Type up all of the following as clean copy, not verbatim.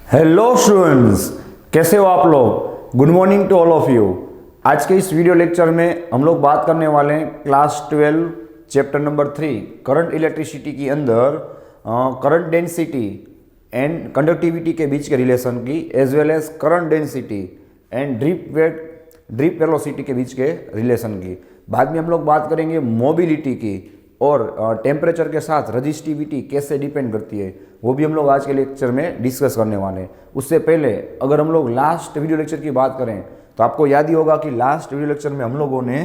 Hello students, कैसे हो आप लोग। Good morning to all of you. आज के इस वीडियो लेक्चर में हम लोग बात करने वाले हैं class 12 chapter number 3 current electricity के अंदर करंट डेंसिटी एंड कंडक्टिविटी के बीच के रिलेशन की, as well as current density and drift velocity के बीच के रिलेशन की। बाद में हम लोग बात करेंगे मोबिलिटी की और टेम्परेचर के साथ रजिस्टिविटी कैसे डिपेंड करती है, वो भी हम लोग आज के लेक्चर में डिस्कस करने वाले हैं। उससे पहले अगर हम लोग लास्ट वीडियो लेक्चर की बात करें तो आपको याद ही होगा कि लास्ट वीडियो लेक्चर में हम लोगों ने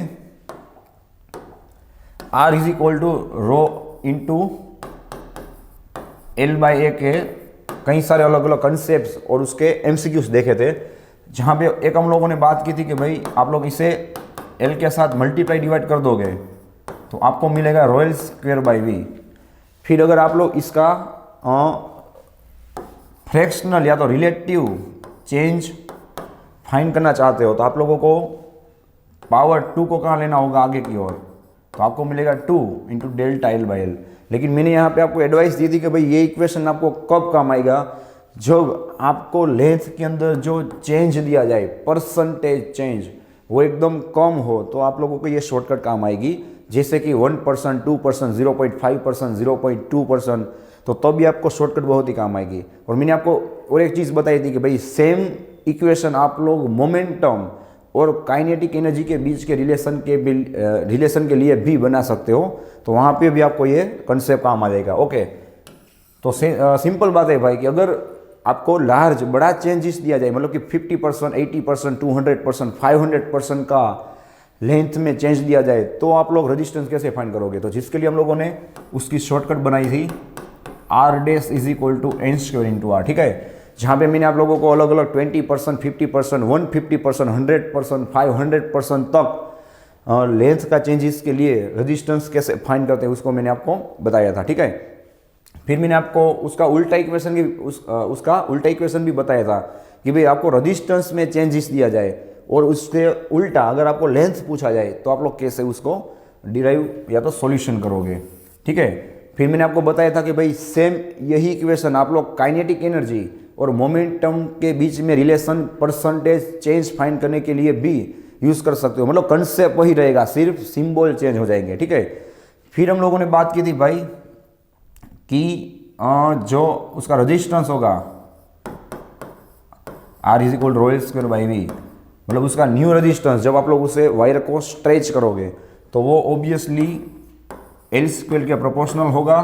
R is equal to rho into L by A के कई सारे अलग अलग कंसेप्ट और उसके एमसीक्यूज देखे थे, जहाँ पे एक हम लोगों ने बात की थी कि भाई आप लोग इसे L के साथ मल्टीप्लाई डिवाइड कर दोगे तो आपको मिलेगा ρl स्क्वायर बाई वी। फिर अगर आप लोग इसका फ्रैक्शनल या तो रिलेटिव चेंज फाइंड करना चाहते हो तो आप लोगों को पावर 2 को कहाँ लेना होगा, आगे की ओर, तो आपको मिलेगा 2 into delta L by L. लेकिन मैंने यहाँ पे आपको एडवाइस दी थी कि भाई ये इक्वेशन आपको कब काम आएगा, जब आपको लेंथ के अंदर जो चेंज दिया जाए, परसेंटेज चेंज, वो एकदम कम हो तो आप लोगों को ये शॉर्टकट काम आएगी। जैसे कि 1%, 2%, 0.5%, 0.2%, तो तब भी आपको शॉर्टकट बहुत ही काम आएगी। और मैंने आपको और एक चीज़ बताई थी कि भाई सेम इक्वेशन आप लोग मोमेंटम और काइनेटिक एनर्जी के बीच के रिलेशन के लिए भी बना सकते हो, तो वहाँ पे भी आपको ये कंसेप्ट काम आ जाएगा। ओके, तो सिंपल बात है भाई कि अगर आपको बड़ा चेंजेस दिया जाए, मतलब कि 50%, 80%, 200%, 500% का लेंथ में चेंज दिया जाए, तो आप लोग रेजिस्टेंस कैसे फाइंड करोगे। तो जिसके लिए हम लोगों ने उसकी शॉर्टकट बनाई थी R dash is equal to N square into R, ठीक है, जहाँ पे मैंने आप लोगों को अलग अलग 20%, 50%, 150%, 100%, 500% तक लेंथ का चेंजेस के लिए रेजिस्टेंस कैसे फाइंड करते हैं उसको मैंने आपको बताया था, ठीक है। फिर मैंने आपको उसका उल्टा इक्वेशन भी बताया था कि भाई आपको रेजिस्टेंस में चेंजेस दिया जाए और उससे उल्टा अगर आपको लेंथ पूछा जाए तो आप लोग कैसे उसको डिराइव या तो सॉल्यूशन करोगे, ठीक है। फिर मैंने आपको बताया था कि भाई सेम यही इक्वेशन आप लोग काइनेटिक एनर्जी और मोमेंटम के बीच में रिलेशन, परसेंटेज चेंज फाइंड करने के लिए भी यूज़ कर सकते हो, मतलब कंसेप्ट वही रहेगा, सिर्फ सिंबल चेंज हो जाएंगे, ठीक है। फिर हम लोगों ने बात की थी भाई कि जो उसका रेजिस्टेंस होगा R is equal ρl square by V, मतलब उसका न्यू रेजिस्टेंस जब आप लोग उसे वायर को स्ट्रेच करोगे तो वो ऑब्वियसली L स्क्वायर के प्रोपोर्शनल होगा।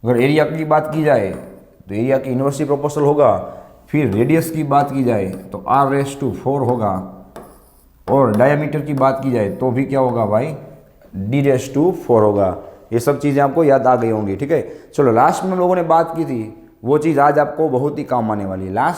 अगर एरिया की बात की जाए तो एरिया की इन्वर्सली प्रोपोर्शनल होगा। फिर रेडियस की बात की जाए तो R⁴ होगा, और डायमीटर की बात की जाए तो भी क्या होगा भाई, D⁴ होगा। ये सब चीज़ें आपको याद आ गई होंगी, ठीक है। चलो, लास्ट में हम लोगों ने बात की थी वो चीज़ आज आपको बहुत ही काम आने वाली है।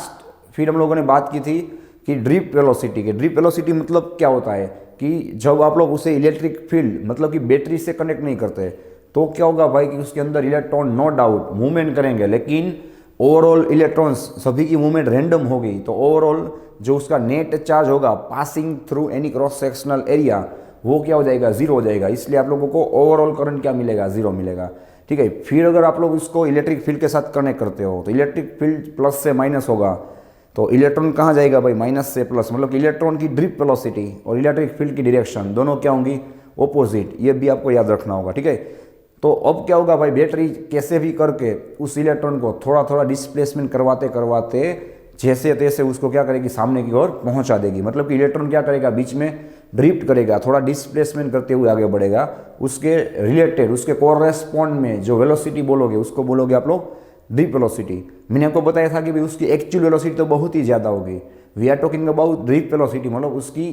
फिर हम लोगों ने बात की थी कि ड्रिप वेलोसिटी के। ड्रिप वेलोसिटी मतलब क्या होता है कि जब आप लोग उसे इलेक्ट्रिक फील्ड, मतलब कि बैटरी से कनेक्ट नहीं करते, तो क्या होगा भाई कि उसके अंदर इलेक्ट्रॉन नो डाउट मूवमेंट करेंगे, लेकिन ओवरऑल इलेक्ट्रॉन्स सभी की मूवमेंट रैंडम होगी, तो ओवरऑल जो उसका नेट चार्ज होगा passing through any cross sectional area, वो क्या हो जाएगा, 0 हो जाएगा। इसलिए आप लोगों को ओवरऑल करंट क्या मिलेगा, 0 मिलेगा, ठीक है। फिर अगर आप लोग उसको इलेक्ट्रिक फील्ड के साथ कनेक्ट करते हो तो इलेक्ट्रिक फील्ड प्लस से माइनस होगा, तो इलेक्ट्रॉन कहाँ जाएगा भाई, माइनस से प्लस, मतलब कि इलेक्ट्रॉन की ड्रिप वेलोसिटी और इलेक्ट्रिक फील्ड की डायरेक्शन दोनों क्या होंगी, ऑपोजिट। ये भी आपको याद रखना होगा, ठीक है। तो अब क्या होगा भाई, बैटरी कैसे भी करके उस इलेक्ट्रॉन को थोड़ा थोड़ा डिस्प्लेसमेंट करवाते करवाते जैसे तैसे उसको क्या करेगी, सामने की ओर पहुंचा देगी। मतलब कि इलेक्ट्रॉन क्या करेगा, बीच में ड्रिफ्ट करेगा, थोड़ा डिस्प्लेसमेंट करते हुए आगे बढ़ेगा। उसके रिलेटेड, उसके कोरेस्पॉन्ड में जो वेलोसिटी बोलोगे उसको बोलोगे आप लोग ड्रिप वेलोसिटी। मैंने आपको बताया था कि भाई उसकी एक्चुअल वेलोसिटी तो बहुत ही ज़्यादा होगी। We are talking about drift velocity, मतलब उसकी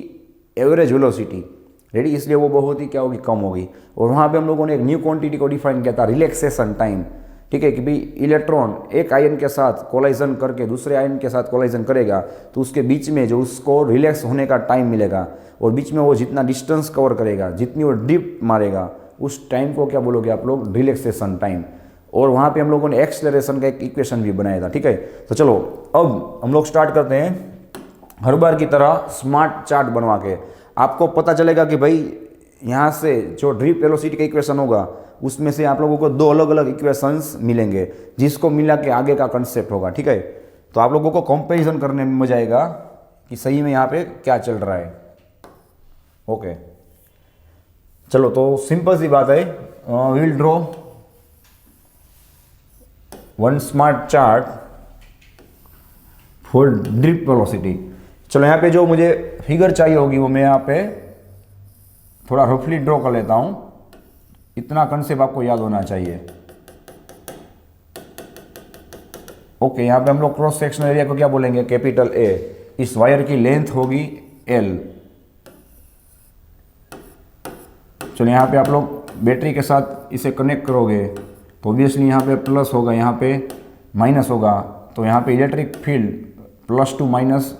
एवरेज वेलोसिटी, रेडी, इसलिए वो बहुत ही क्या होगी, कम होगी। और वहाँ पे हम लोगों ने एक न्यू क्वांटिटी को डिफाइन किया था, रिलैक्सेशन टाइम, ठीक है, कि भाई इलेक्ट्रॉन एक आयन के साथ कोलाइजन करके दूसरे आयन के साथ कोलाइजन करेगा तो उसके बीच में जो उसको रिलैक्स होने का टाइम मिलेगा, और बीच में वो जितना डिस्टेंस कवर करेगा, जितनी वो डिप मारेगा, उस टाइम को क्या बोलोगे आप लोग, रिलैक्सेशन टाइम। और वहाँ पे हम लोगों ने एक्सेलरेशन का एक इक्वेशन भी बनाया था, ठीक है। तो चलो अब हम लोग स्टार्ट करते हैं हर बार की तरह स्मार्ट चार्ट बनवा के। आपको पता चलेगा कि भाई यहाँ से जो ड्रिप वेलोसिटी का इक्वेशन होगा उसमें से आप लोगों को दो अलग अलग इक्वेशंस मिलेंगे, जिसको मिला के आगे का कंसेप्ट होगा। ठीक है, तो आप लोगों को कंपैरिजन करने में मजा आएगा कि सही में यहाँ पे क्या चल रहा है। ओके, चलो तो सिंपल सी बात है, will draw one smart chart for drip velocity. चलो यहाँ पे जो मुझे फिगर चाहिए होगी वो मैं यहाँ पे थोड़ा रफली ड्रॉ कर लेता हूँ। इतना कंसेप्ट आपको याद होना चाहिए। ओके, यहाँ पे हम लोग क्रॉस सेक्शनल एरिया को क्या बोलेंगे, कैपिटल ए। इस वायर की लेंथ होगी एल। चलो यहाँ पे आप लोग बैटरी के साथ इसे कनेक्ट करोगे तो ऑब्वियसली यहाँ पे प्लस होगा, यहाँ पे माइनस होगा, तो यहाँ पे electric field plus two minus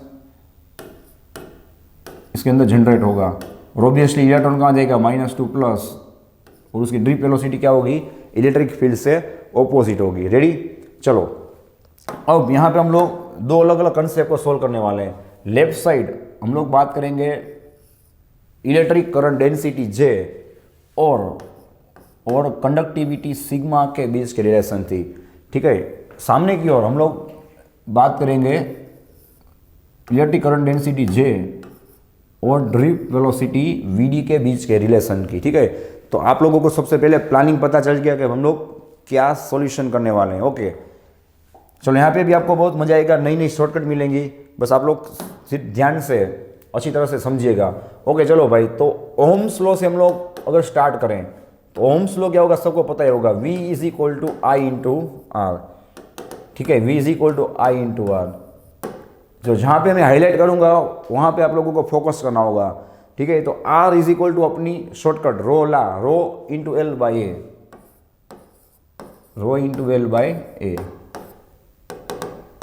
इसके अंदर जनरेट होगा। और ऑब्वियसली इलेक्ट्रॉन कहाँ जाएगा, माइनस टू प्लस, और उसकी ड्रिप वेलोसिटी क्या होगी, इलेक्ट्रिक फील्ड से ऑपोजिट होगी। रेडी, चलो अब यहाँ पे हम लोग दो अलग अलग कंसेप्ट को सोल्व करने वाले हैं। लेफ्ट साइड हम लोग बात करेंगे इलेक्ट्रिक करंट डेंसिटी जे और कंडक्टिविटी सिग्मा के बीच के रिलेशन थी। ठीक है, सामने की ओर हम लोग बात करेंगे इलेक्ट्रिक करंट डेंसिटी जे और ड्रिप वेलोसिटी वीडी के बीच के रिलेशन की। ठीक है, तो आप लोगों को सबसे पहले प्लानिंग पता चल गया कि हम लोग क्या सॉल्यूशन करने वाले हैं। ओके, चलो यहाँ पे भी आपको बहुत मजा आएगा, नई नई शॉर्टकट मिलेंगी, बस आप लोग सिर्फ ध्यान से अच्छी तरह से समझिएगा। ओके चलो भाई, तो ओम्स लॉ से हम लोग अगर स्टार्ट करें तो ओम्स लॉ क्या होगा, सबको पता ही होगा, V is equal to I into R. ठीक है, V is equal to I into R. जो जहाँ पे मैं हाईलाइट करूँगा वहाँ पे आप लोगों को फोकस करना होगा। ठीक है, तो R इज इक्वल टू अपनी shortcut rho into L by A, rho into L by A.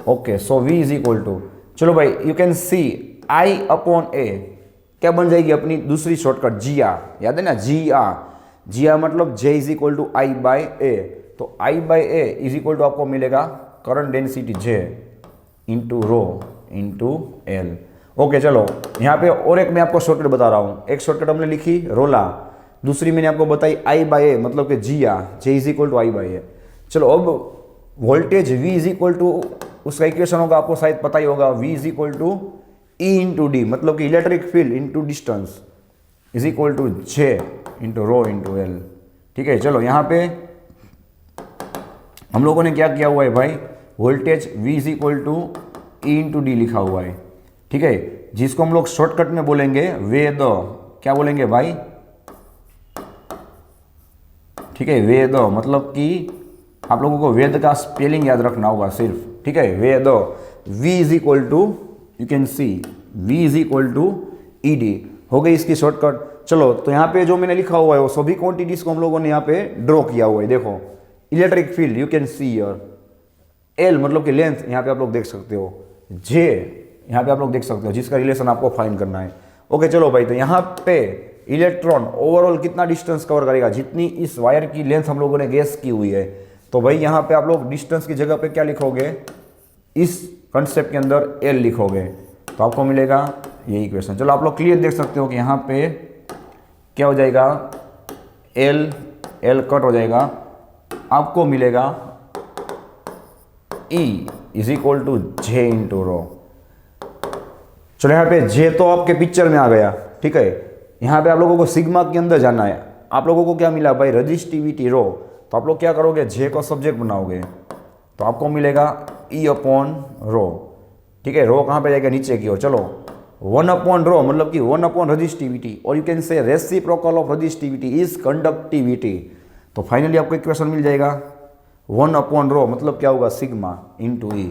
Okay, so V is equal to, चलो भाई you can see I upon A क्या बन जाएगी अपनी दूसरी शॉर्टकट जी आर, याद है ना, जी आर मतलब J is equal to I by A. तो I by A is equal to आपको मिलेगा current density J into rho into L. Okay चलो यहाँ पे और एक मैं आपको शॉर्टकट बता रहा हूँ। एक शॉर्टकट हमने लिखी रोला, दूसरी मैंने आपको बताई आई बाई ए मतलब कि जी R, J is equal to I by A. चलो अब voltage V is equal to, उसका इक्वेशन होगा आपको शायद पता ही होगा, V is equal to E into D, मतलब कि electric field into distance is equal to J into rho into L. ठीक है, चलो यहाँ पे हम लोगों ने क्या किया हुआ है भाई, voltage V is equal to E into D लिखा हुआ है। ठीक है, जिसको हम लोग शॉर्टकट में बोलेंगे वेद, क्या बोलेंगे भाई, ठीक है, वेद मतलब कि आप लोगों को वेद का स्पेलिंग याद रखना होगा सिर्फ। ठीक है, वेद, V is equal to, you can see V is equal to E D, हो गई इसकी शॉर्टकट। चलो तो यहाँ पे जो मैंने लिखा हुआ है वो सभी क्वांटिटीज को हम लोगों ने यहाँ पे ड्रॉ किया हुआ है। देखो electric field you can see here, L मतलब कि लेंथ यहाँ पे आप लोग देख सकते हो, J यहाँ पे आप लोग देख सकते हो, जिसका रिलेशन आपको फाइंड करना है। ओके चलो भाई, तो यहाँ पे इलेक्ट्रॉन ओवरऑल कितना डिस्टेंस कवर करेगा, जितनी इस वायर की लेंथ हम लोगों ने गेस की हुई है। तो भाई यहाँ पे आप लोग डिस्टेंस की जगह पे क्या लिखोगे, इस कंसेप्ट के अंदर L लिखोगे तो आपको मिलेगा ये इक्वेशन। चलो आप लोग क्लियर देख सकते हो कि यहाँ पे क्या हो जाएगा, L कट हो जाएगा, आपको मिलेगा E is equal to J into rho. चलो यहाँ पे J तो आपके पिक्चर में आ गया। ठीक है, यहाँ पे आप लोगों को सिग्मा के अंदर जाना है। आप लोगों को क्या मिला भाई, रजिस्टिविटी रो, तो आप लोग क्या करोगे, J को सब्जेक्ट बनाओगे तो आपको मिलेगा E अपॉन रो। ठीक है, रो कहाँ पे जाएगा, नीचे की ओर। चलो 1 अपॉन रो मतलब कि 1 अपॉन रजिस्टिविटी, और you can say reciprocal of resistivity is conductivity. तो फाइनली आपको इक्वेशन मिल जाएगा 1 अपॉन रो मतलब क्या होगा, सिग्मा इंटू ई।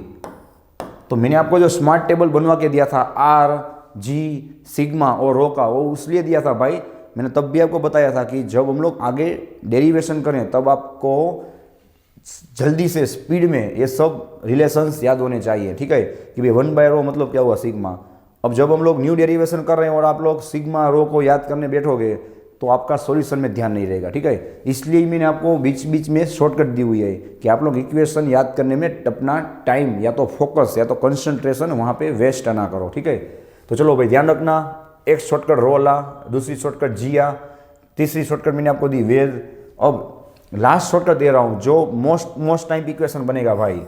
तो मैंने आपको जो स्मार्ट टेबल बनवा के दिया था आर जी सिग्मा और रो का, वो इसलिए दिया था भाई, मैंने तब भी आपको बताया था कि जब हम लोग आगे डेरिवेशन करें तब आपको जल्दी से स्पीड में ये सब रिलेशंस याद होने चाहिए। ठीक है, कि भाई 1 बाय रो मतलब क्या हुआ, सिग्मा। अब जब हम लोग न्यू डेरिवेशन कर रहे हैं और आप लोग सिग्मा रो को याद करने बैठोगे तो आपका सॉल्यूशन में ध्यान नहीं रहेगा। ठीक है, इसलिए मैंने आपको बीच बीच में शॉर्टकट दी हुई है कि आप लोग इक्वेशन याद करने में अपना टाइम या तो फोकस या तो कंसंट्रेशन वहाँ पे वेस्ट ना करो। ठीक है, तो चलो भाई ध्यान रखना, एक शॉर्टकट रो वाला, दूसरी शॉर्टकट जिया, तीसरी शॉर्टकट मैंने आपको दी वेद। अब लास्ट शॉर्टकट दे रहा हूँ, जो मोस्ट टाइम इक्वेशन बनेगा भाई,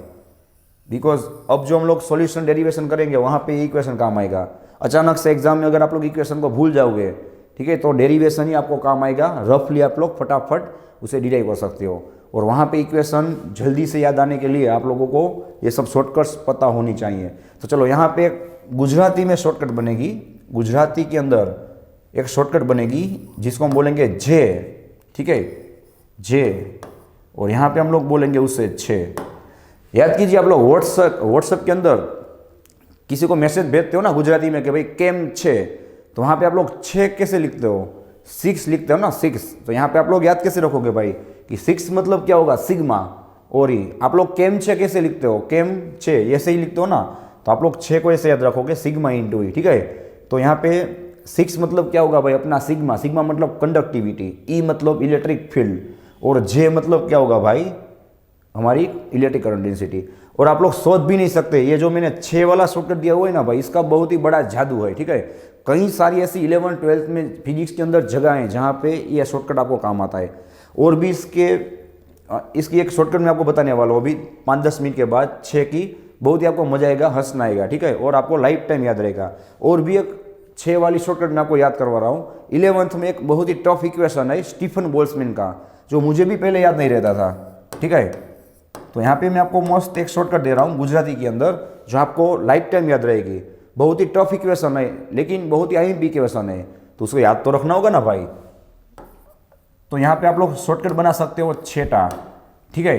बिकॉज अब जो हम लोग सॉल्यूशन डेरिवेशन करेंगे वहाँ पे इक्वेशन काम आएगा। अचानक से एग्जाम में अगर आप लोग इक्वेशन को भूल जाओगे, ठीक है, तो डेरिवेशन ही आपको काम आएगा। रफली आप लोग फटाफट उसे डिराइव कर सकते हो, और वहाँ पे इक्वेशन जल्दी से याद आने के लिए आप लोगों को ये सब शॉर्टकट्स पता होनी चाहिए। तो चलो यहाँ पे गुजराती में शॉर्टकट बनेगी, गुजराती के अंदर एक शॉर्टकट बनेगी जिसको हम बोलेंगे जे, ठीक है, जे, और यहाँ पे हम लोग बोलेंगे उससे छे। याद कीजिए, आप लोग व्हाट्सएप के अंदर किसी को मैसेज भेजते हो ना गुजराती में कि भाई केम छे, तो वहाँ पे आप लोग छे कैसे लिखते हो, 6 लिखते हो ना, 6। तो यहाँ पे आप लोग याद कैसे रखोगे भाई कि 6 मतलब क्या होगा, सिग्मा। और ही आप लोग केम छे कैसे लिखते हो, केम छे ऐसे ही लिखते हो ना, तो आप लोग 6 को ऐसे याद रखोगे, सिग्मा इंटू ई, ठीक है। तो यहाँ पे 6 मतलब क्या होगा भाई, अपना सिग्मा, सिग्मा मतलब कंडक्टिविटी, ई मतलब इलेक्ट्रिक फील्ड, और जे मतलब क्या होगा भाई, हमारी इलेक्ट्रिक करंट डेंसिटी। और आप लोग सोच भी नहीं सकते, ये जो मैंने 6 वाला शॉर्टकट दिया हुआ है ना भाई, इसका बहुत ही बड़ा जादू है, ठीक है। कई सारी ऐसी 11th 12th में फिजिक्स के अंदर जगह हैं जहाँ पे ये शॉर्टकट आपको काम आता है। और भी इसकी एक शॉर्टकट मैं आपको बताने वाला हूँ अभी 5-10 मिनट के बाद, 6 की, बहुत ही आपको मजा आएगा, हंसना आएगा, ठीक है, और आपको लाइफ टाइम याद रहेगा। और भी एक 6 वाली शॉर्टकट मैं आपको याद करवा रहा हूँ। 11th में एक बहुत ही टफ इक्वेशन है स्टीफन बोल्ट्जमैन का, जो मुझे भी पहले याद नहीं रहता था, ठीक है। तो यहाँ पे मैं आपको मस्त एक शॉर्टकट दे रहा हूँ गुजराती के अंदर, जो आपको लाइफ टाइम याद रहेगी। बहुत ही टफ इक्वेशन है, लेकिन बहुत ही आईएमपी इक्वेशन है, तो उसको याद तो रखना होगा ना भाई। तो यहाँ पे आप लोग शॉर्टकट बना सकते हो 6टा, ठीक है।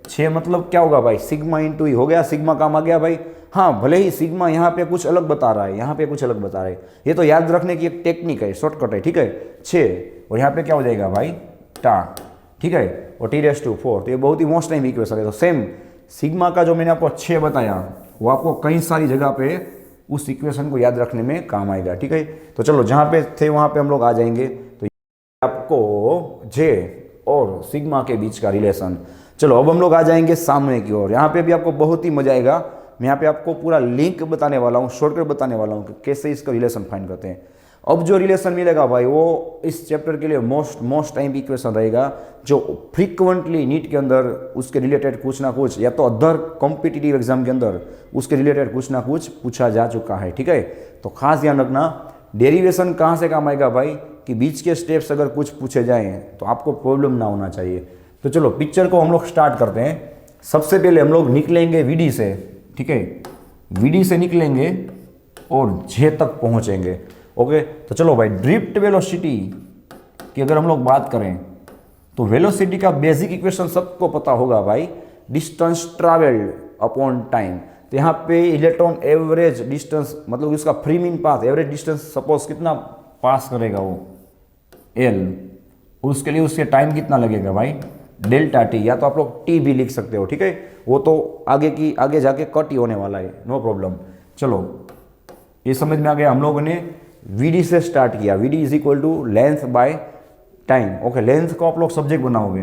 6 मतलब क्या होगा भाई, सिग्मा इंटू ई हो गया, सिग्मा काम आ गया भाई। हाँ, भले ही सिग्मा यहाँ पे कुछ अलग बता रहा है, यहाँ पे कुछ अलग बता रहा है, ये तो याद रखने की एक टेक्निक है, शॉर्टकट है, ठीक है। 6 और यहाँ पे क्या हो जाएगा भाई, टा, ठीक है, और T⁴, तो ये बहुत ही मोस्ट टाइम इक्वेशन है। तो सेम सिग्मा का जो मैंने आपको 6 बताया, वो आपको कई सारी जगह पे उस इक्वेशन को याद रखने में काम आएगा, ठीक है। तो चलो जहाँ पे थे वहाँ पे हम लोग आ जाएंगे। तो आपको जे और सिग्मा के बीच का रिलेशन। चलो अब हम लोग आ जाएंगे सामने की ओर। यहाँ पे भी आपको बहुत ही मजा आएगा। मैं यहाँ पे आपको पूरा लिंक बताने वाला हूँ, शॉर्टकट बताने वाला हूँ कि कैसे इसका रिलेशन फाइंड करते हैं। अब जो रिलेशन मिलेगा भाई, वो इस चैप्टर के लिए मोस्ट टाइम इक्वेशन रहेगा, जो फ्रीक्वेंटली नीट के अंदर उसके रिलेटेड कुछ ना कुछ, या तो अदर कॉम्पिटिटिव एग्जाम के अंदर उसके रिलेटेड कुछ ना कुछ पूछा जा चुका है, ठीक है। तो खास ध्यान रखना, डेरिवेशन कहाँ से काम आएगा भाई, कि बीच के स्टेप्स अगर कुछ पूछे जाएँ तो आपको प्रॉब्लम ना होना चाहिए। तो चलो पिक्चर को हम लोग स्टार्ट करते हैं। सबसे पहले हम लोग निकलेंगे वीडी से, ठीक है, वीडी से निकलेंगे और जे तक पहुंचेंगे, ओके। तो चलो भाई, ड्रिफ्ट वेलोसिटी की अगर हम लोग बात करें तो वेलोसिटी का बेसिक इक्वेशन सबको पता होगा भाई, डिस्टेंस ट्रैवल्ड अपॉन टाइम। तो यहाँ पे इलेक्ट्रॉन एवरेज डिस्टेंस, मतलब उसका free mean path, average distance suppose कितना पास करेगा वो एल, उसके लिए उसके टाइम कितना लगेगा भाई, डेल्टा टी, या तो आप लोग टी भी लिख सकते हो, ठीक है। वो तो आगे जाके कट ही होने वाला है, नो प्रॉब्लम। चलो ये समझ में आ गया। हम लोगों ने वीडी से स्टार्ट किया, VD is equal to length by time, okay. Length को आप लोग सब्जेक्ट बनाओगे,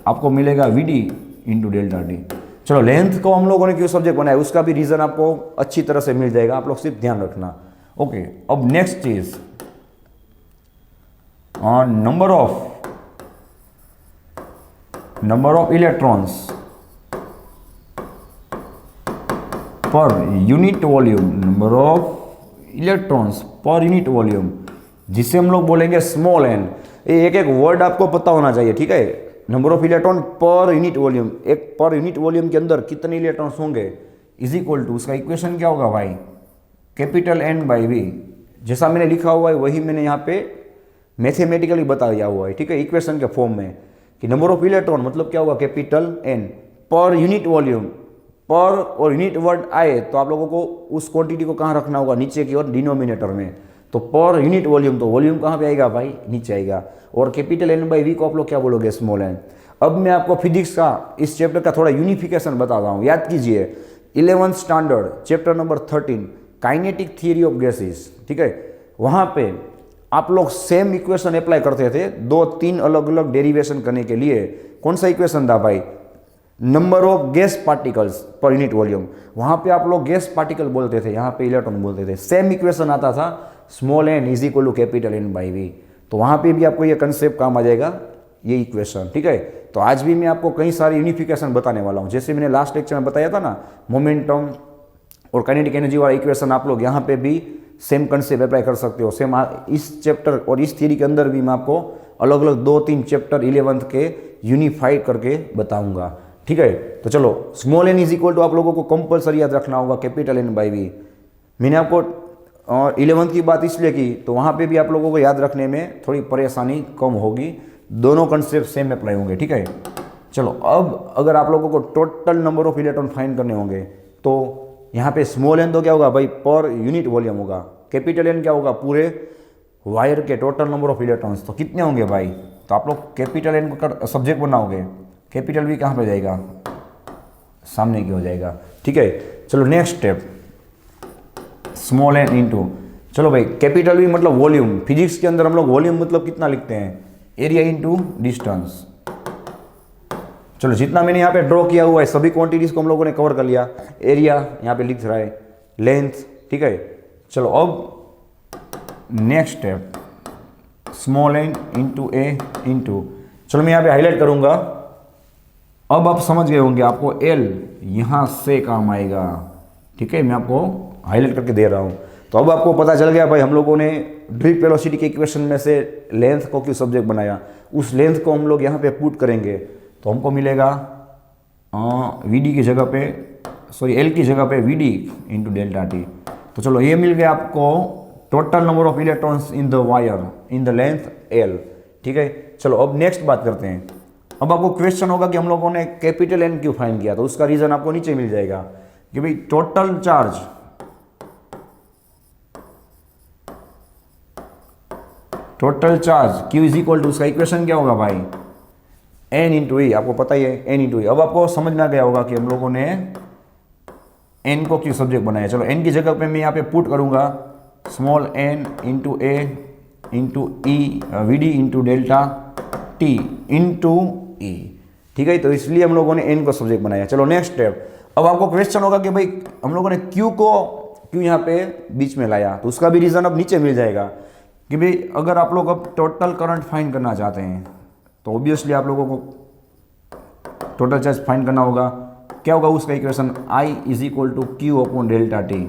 आपको मिलेगा वीडी इंटू डेल्टा टी। चलो लेंथ को हम लोगों ने क्यों सब्जेक्ट बनाया, उसका भी रीजन आपको अच्छी तरह से मिल जाएगा, आप लोग सिर्फ ध्यान रखना, ओके। अब नेक्स्ट चीज, number of electrons per unit volume, number of electrons per unit volume, जिसे हम लोग बोलेंगे स्मॉल एन। एक एक वर्ड आपको पता होना चाहिए, ठीक है। नंबर ऑफ इलेक्ट्रॉन पर यूनिट वॉल्यूम, एक पर यूनिट वॉल्यूम के अंदर कितने इलेक्ट्रॉन्स होंगे, इज इक्वल टू, उसका इक्वेशन क्या होगा भाई, कैपिटल एन बाई वी। जैसा मैंने लिखा हुआ है वही मैंने यहाँ पे मैथमेटिकली बताया हुआ है, ठीक है, इक्वेशन के फॉर्म में, कि नंबर ऑफ इलेक्ट्रॉन मतलब क्या होगा, capital N, per unit volume, per और यूनिट वर्ड आए तो आप लोगों को उस क्वांटिटी को कहाँ रखना होगा, नीचे की ओर डिनोमिनेटर में। तो पर यूनिट वॉल्यूम, तो वॉल्यूम कहाँ पे आएगा भाई, नीचे आएगा। और कैपिटल एन बाई वी को आप लोग क्या बोलोगे, स्मॉल एन। अब मैं आपको फिजिक्स का इस चैप्टर का थोड़ा यूनिफिकेशन बताता हूँ। याद कीजिए 11th standard chapter number 13 kinetic theory of gases, ठीक है, वहाँ पे आप लोग सेम इक्वेशन अप्लाई करते थे, 2-3 अलग अलग डेरिवेशन करने के लिए। कौन सा इक्वेशन था भाई, नंबर ऑफ गैस पार्टिकल्स पर यूनिट वॉल्यूम। वहाँ पे आप लोग गैस पार्टिकल बोलते थे, यहाँ पे इलेक्ट्रॉन बोलते थे। सेम इक्वेशन आता था, small N is equal to capital N by V. तो वहाँ पे भी आपको ये कंसेप्ट काम आ जाएगा, ये इक्वेशन, ठीक है। तो आज भी मैं आपको कई सारी यूनिफिकेशन बताने वाला हूँ। जैसे मैंने लास्ट लेक्चर में बताया था ना, मोमेंटम और काइनेटिक एनर्जी वाला इक्वेशन आप लोग यहाँ पे भी सेम कंसेप्ट अप्लाई कर सकते हो। सेम इस चैप्टर और इस थ्योरी के अंदर भी मैं आपको अलग अलग 2-3 चैप्टर 11th के यूनिफाइड करके बताऊंगा, ठीक है। तो चलो, small N is equal to आप लोगों को कंपलसरी याद रखना होगा कैपिटल एन बाई वी। मैंने आपको 11th की बात इसलिए की तो वहाँ पे भी आप लोगों को याद रखने में थोड़ी परेशानी कम होगी, दोनों कंसेप्ट सेम अप्लाई होंगे, ठीक है। चलो, अब अगर आप लोगों को total number of electron find करने होंगे तो यहाँ पे स्मॉल एन तो क्या होगा भाई, पर यूनिट वॉल्यूम होगा। कैपिटल एन क्या होगा, पूरे वायर के टोटल नंबर ऑफ इलेक्ट्रॉन्स। तो कितने होंगे भाई, तो आप लोग कैपिटल एन को सब्जेक्ट बनाओगे, कैपिटल वी कहाँ पे जाएगा, सामने की हो जाएगा, ठीक है। चलो next step, small N into, चलो भाई कैपिटल वी मतलब वॉल्यूम। फिजिक्स के अंदर हम लोग वॉल्यूम मतलब कितना लिखते हैं, एरिया इंटू डिस्टेंस। चलो, जितना मैंने यहाँ पे ड्रॉ किया हुआ है सभी क्वांटिटीज को हम लोगों ने कवर कर लिया। एरिया यहाँ पे लिख रहा है, लेंथ, ठीक है। चलो, अब next step, small N into A into, चलो मैं यहाँ पे हाईलाइट करूँगा। अब आप समझ गए होंगे, आपको एल यहाँ से काम आएगा, ठीक है। मैं आपको हाईलाइट करके दे रहा हूँ। तो अब आपको पता चल गया भाई, हम लोगों ने ड्रिप वेलोसिटी के इक्वेशन में से लेंथ को क्यों सब्जेक्ट बनाया। उस लेंथ को हम लोग यहाँ पे पुट करेंगे तो हमको मिलेगा वी डी की जगह पे, सॉरी एल की जगह पे V D into delta T. तो चलो, ये मिल गया आपको total number of electrons in the wire in the length L, ठीक है। चलो, अब नेक्स्ट बात करते हैं। अब आपको क्वेश्चन होगा कि हम लोगों ने कैपिटल एन क्यों फाइंड किया, तो उसका रीजन आपको नीचे मिल जाएगा कि भाई total charge, total charge Q is equal to, उसका इक्वेशन क्या होगा भाई, N इंटू ई, आपको पता ही है N इंटू ई। अब आपको समझ में आ गया होगा कि हम लोगों ने N को क्यों सब्जेक्ट बनाया। चलो, N की जगह पे मैं यहाँ पे पुट करूँगा small n into A into E V D into delta T into E, ठीक है। तो इसलिए हम लोगों ने N को सब्जेक्ट बनाया। चलो नेक्स्ट स्टेप, अब आपको क्वेश्चन होगा कि भाई हम लोगों ने Q को क्यों यहाँ पे बीच में लाया, तो उसका भी रीज़न अब नीचे मिल जाएगा कि भाई अगर आप लोग अब टोटल करंट फाइंड करना चाहते हैं तो ऑब्वियसली आप लोगों को टोटल चार्ज फाइंड करना होगा। क्या होगा उसका equation, I is equal to Q upon delta T.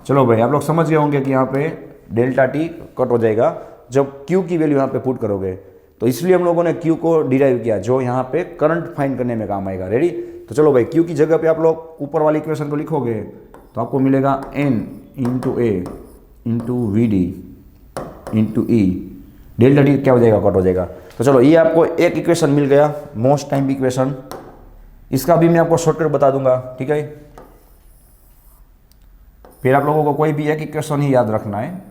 चलो भाई, आप लोग समझ गए होंगे कि यहाँ पे डेल्टा टी कट हो जाएगा जब Q की वैल्यू यहाँ पे पुट करोगे। तो इसलिए हम लोगों ने Q को डिराइव किया जो यहाँ पे करंट फाइंड करने में काम आएगा। रेडी? तो चलो भाई, Q की जगह पे आप लोग ऊपर वाली इक्वेशन को लिखोगे तो आपको मिलेगा N into A into V D into E, delta T क्या हो जाएगा, कट हो जाएगा। तो चलो, ये आपको एक इक्वेशन मिल गया, मोस्ट टाइम इक्वेशन। इसका भी मैं आपको शॉर्टकट बता दूंगा, ठीक है। फिर आप लोगों को कोई भी एक इक्वेशन ही याद रखना है।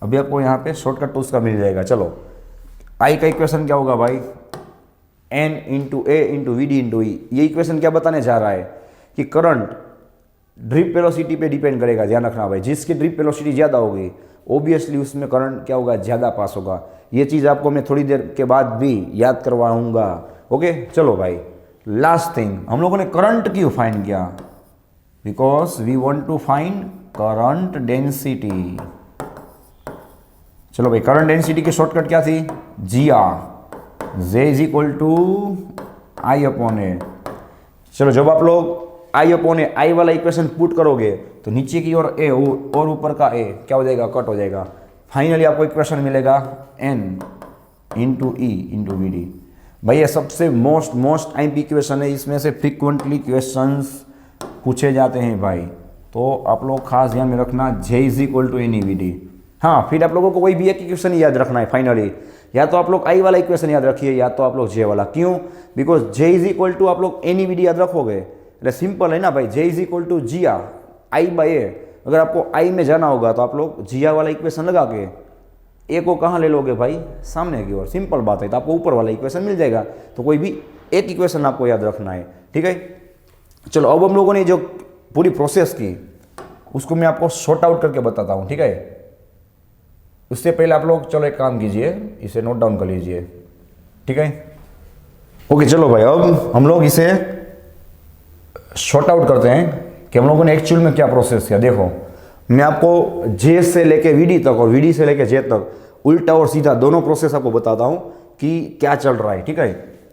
अभी आपको यहाँ पे शॉर्टकट तो उसका मिल जाएगा। चलो, आई का इक्वेशन क्या होगा भाई, N into A into V D into E. ये इक्वेशन क्या बताने जा रहा है कि करंट ड्रिप वेलोसिटी पे डिपेंड करेगा। ध्यान रखना भाई, जिसकी ड्रिप वेलोसिटी ज़्यादा होगी ऑब्वियसली उसमें करंट क्या होगा, ज़्यादा पास होगा। ये चीज़ आपको मैं थोड़ी देर के बाद भी याद करवाऊंगा। ओके, चलो भाई, लास्ट थिंग, हम लोगों ने करंट क्यों फाइंड किया, because we want to find current density. चलो भाई, करंट डेंसिटी की शॉर्टकट क्या थी, G R, J is equal to I upon A. चलो, जब आप लोग आई अपॉन ए, आई वाला इक्वेशन पुट करोगे तो नीचे की ओर ए और ऊपर का ए क्या हो जाएगा, कट हो जाएगा। फाइनली आपको इक्वेशन मिलेगा N into E into V D. भाई ये सबसे मोस्ट आईएमपी इक्वेशन है, इसमें से फ्रिक्वेंटली क्वेश्चंस पूछे जाते हैं भाई। तो आप लोग खास ध्यान में रखना, J is equal to N E V D. हाँ, फिर आप लोगों को कोई भी एक इक्वेशन याद रखना है फाइनली, या तो आप लोग आई वाला इक्वेशन याद रखिए या तो आप लोग जे वाला। क्यों? Because J is equal to आप लोग एन ई वी डी याद रखोगे, अरे सिंपल है ना भाई, J is equal to G R I by A. अगर आपको आई में जाना होगा तो आप लोग जी आर वाला इक्वेशन लगा के ए को कहाँ ले लोगे भाई, सामने की ओर। सिंपल बात है, तो आपको ऊपर वाला इक्वेशन मिल जाएगा। तो कोई भी एक इक्वेशन आपको याद रखना है, ठीक है। चलो, अब हम लोगों ने जो पूरी प्रोसेस की उसको मैं आपको शॉर्ट आउट करके बताता हूँ, ठीक है। उससे पहले आप लोग चलो एक काम कीजिए, इसे नोट डाउन कर लीजिए, ठीक है। ओके, चलो भाई, अब हम लोग इसे शॉर्ट आउट करते हैं कि हम लोगों ने एक्चुअल में क्या प्रोसेस किया। देखो, मैं आपको जे से लेके वीडी तक और वीडी से लेके जे तक उल्टा और सीधा दोनों प्रोसेस आपको बताता हूँ कि क्या चल रहा है, ठीक है।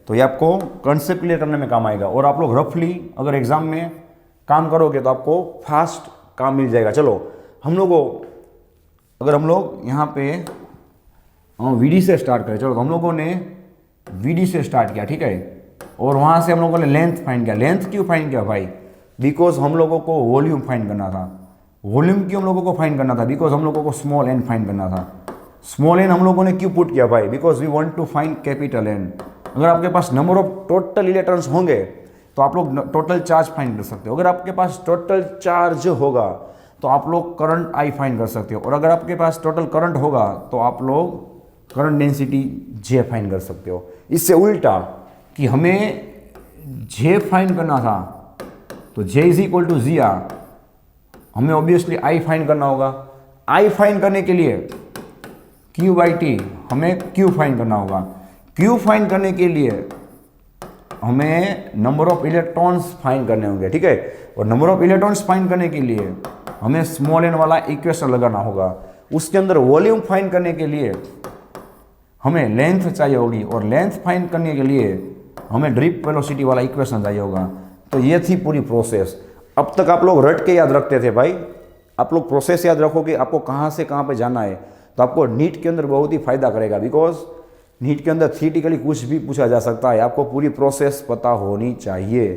तो ये आपको कंसेप्ट क्लियर करने में काम आएगा, और आप लोग रफली अगर एग्जाम में काम करोगे तो आपको फास्ट काम मिल जाएगा। चलो हम लोगों अगर हम लोग यहाँ पे वीडी से स्टार्ट करें, चलो तो हम लोगों ने वीडी से स्टार्ट किया, ठीक है, और वहाँ से हम लोगों ने लेंथ फाइंड किया। लेंथ क्यों फाइंड किया भाई? बिकॉज हम लोगों को वॉल्यूम फाइंड करना था। वॉल्यूम क्यों हम लोगों को फाइंड करना था? बिकॉज हम लोगों को स्मॉल एन फाइंड करना था। स्मॉल एन हम लोगों ने क्यों पुट किया भाई? Because we want to find capital N. अगर आपके पास नंबर ऑफ टोटल इलेक्ट्रॉन्स होंगे तो आप लोग टोटल चार्ज फाइंड कर सकते हो। अगर आपके पास टोटल चार्ज होगा तो आप लोग करंट आई फाइंड कर सकते हो, और अगर आपके पास टोटल करंट होगा तो आप लोग करंट डेंसिटी जे फाइंड कर सकते हो। इससे उल्टा कि हमें जे फाइंड करना था तो J is equal to G R, हमें ऑब्वियसली आई फाइंड करना होगा। आई फाइंड करने के लिए क्यू बाई टी, हमें क्यू फाइंड करना होगा। क्यू फाइंड करने के लिए हमें नंबर ऑफ इलेक्ट्रॉन्स फाइंड करने होंगे, ठीक है, और नंबर ऑफ इलेक्ट्रॉन्स फाइंड करने के लिए हमें स्मॉल एन वाला इक्वेशन लगाना होगा। उसके अंदर वॉल्यूम फाइंड करने के लिए हमें लेंथ चाहिए होगी, और लेंथ फाइंड करने के लिए हमें ड्रिप वेलोसिटी वाला इक्वेशन चाहिए होगा। तो ये थी पूरी प्रोसेस। अब तक आप लोग रट के याद रखते थे भाई, आप लोग प्रोसेस याद रखोगे, आपको कहाँ से कहाँ पे जाना है, तो आपको नीट के अंदर बहुत ही फायदा करेगा। बिकॉज नीट के अंदर थियरिटिकली कुछ भी पूछा जा सकता है, आपको पूरी प्रोसेस पता होनी चाहिए,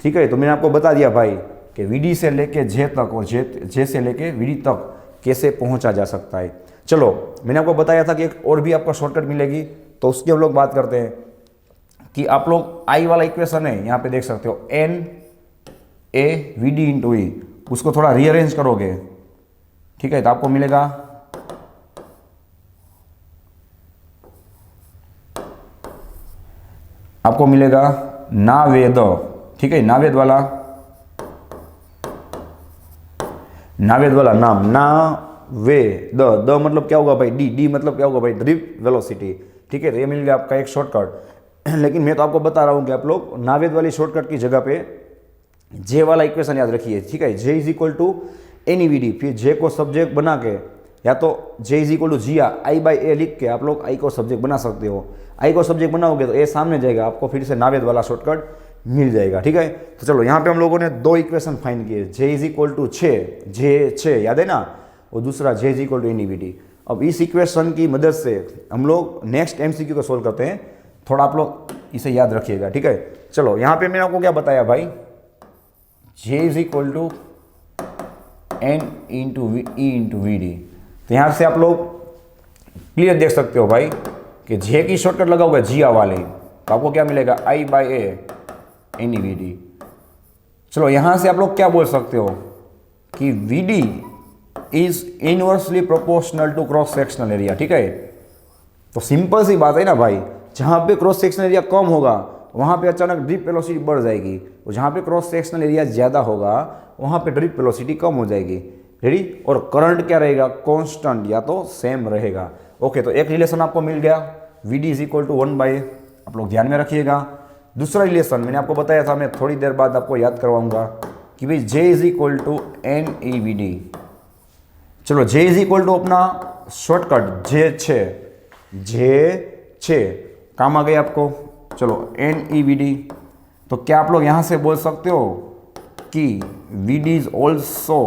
ठीक है। तो मैंने आपको बता दिया भाई कि वीडी से लेके जे तक और जे से लेके वीडी तक कैसे पहुंचा जा सकता है। चलो मैंने आपको बताया था कि एक और भी आपको शॉर्टकट मिलेगी, तो उसकी हम लोग बात करते हैं कि आप लोग आई वाला इक्वेशन है, यहाँ पे देख सकते हो N A V D into E, उसको थोड़ा रीअरेंज करोगे, ठीक है, तो आपको मिलेगा नावेद, ठीक है, नावेद वाला नाम, ना वे द मतलब क्या होगा भाई? डी मतलब क्या होगा भाई? ड्रिप वेलोसिटी, ठीक है। तो ये मिल गया आपका एक शॉर्टकट। लेकिन मैं तो आपको बता रहा हूँ कि आप लोग नावेद वाली शॉर्टकट की जगह पे जे वाला इक्वेशन याद रखिए, ठीक है। J is equal to N E V D, फिर जे को सब्जेक्ट बना के, या तो J is equal to G I by A लिख के आप लोग आई को सब्जेक्ट बना सकते हो। आई को सब्जेक्ट बनाओगे तो ए सामने जाएगा, आपको फिर से नावेद वाला शॉर्टकट मिल जाएगा, ठीक है। तो चलो यहाँ पे हम लोगों ने दो इक्वेशन फाइंड किए, J is equal to 6, J 6 याद है ना, और दूसरा J is equal to N E V D. अब इस इक्वेशन की मदद से हम लोग नेक्स्ट एमसीक्यू को सोल्व करते हैं, थोड़ा आप लोग इसे याद रखिएगा, ठीक है। चलो यहाँ पे मैंने आपको क्या बताया भाई? J is equal to N into E into V D. तो यहाँ से आप लोग क्लियर देख सकते हो भाई कि जे की शॉर्टकट लगाओगे जिया वाले, तो आपको क्या मिलेगा? I by A N E V D. चलो यहाँ से आप लोग क्या बोल सकते हो कि V D is inversely proportional to cross sectional area, ठीक है। तो सिंपल सी बात है ना भाई, जहाँ पे क्रॉस सेक्शनल एरिया कम होगा वहाँ पे अचानक ड्रिप वेलोसिटी बढ़ जाएगी, और जहाँ पे क्रॉस सेक्शनल एरिया ज़्यादा होगा वहाँ पे ड्रिप वेलोसिटी कम हो जाएगी, रेडी। और करंट क्या रहेगा? कांस्टेंट या तो सेम रहेगा। ओके, तो एक रिलेशन आपको मिल गया, V D is equal to 1/, आप लोग ध्यान में रखिएगा। दूसरा रिलेशन मैंने आपको बताया था, मैं थोड़ी देर बाद आपको याद करवाऊंगा कि भाई J is equal to N E V D. चलो जे इज इक्वल टू अपना शॉर्टकट जे 6 काम आ गया आपको। चलो एन ई वी डी, तो क्या आप लोग यहाँ से बोल सकते हो कि V D is also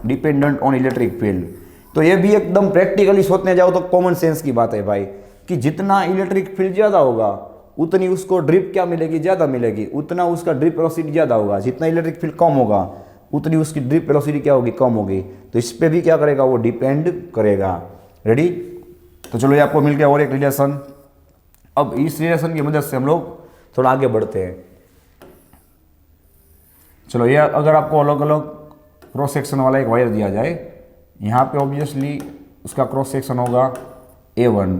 dependent on electric field? तो ये भी एकदम प्रैक्टिकली सोचने जाओ तो कॉमन सेंस की बात है भाई, कि जितना इलेक्ट्रिक फील्ड ज़्यादा होगा उतनी उसको ड्रिप क्या मिलेगी? ज़्यादा मिलेगी, उतना उसका ड्रिप वेलोसिटी ज़्यादा होगा। जितना इलेक्ट्रिक फील्ड कम होगा उतनी उसकी ड्रिप वेलोसिटी क्या होगी? कम होगी। तो इस पर भी क्या करेगा? वो डिपेंड करेगा, रेडी। तो चलो ये आपको मिल गया और एक रिलेशन। अब इस रिलेशन की मदद से हम लोग थोड़ा आगे बढ़ते हैं। चलो ये अगर आपको अलग अलग क्रॉस सेक्शन वाला एक वायर दिया जाए, यहाँ पे ऑब्वियसली उसका क्रॉस सेक्शन होगा A1,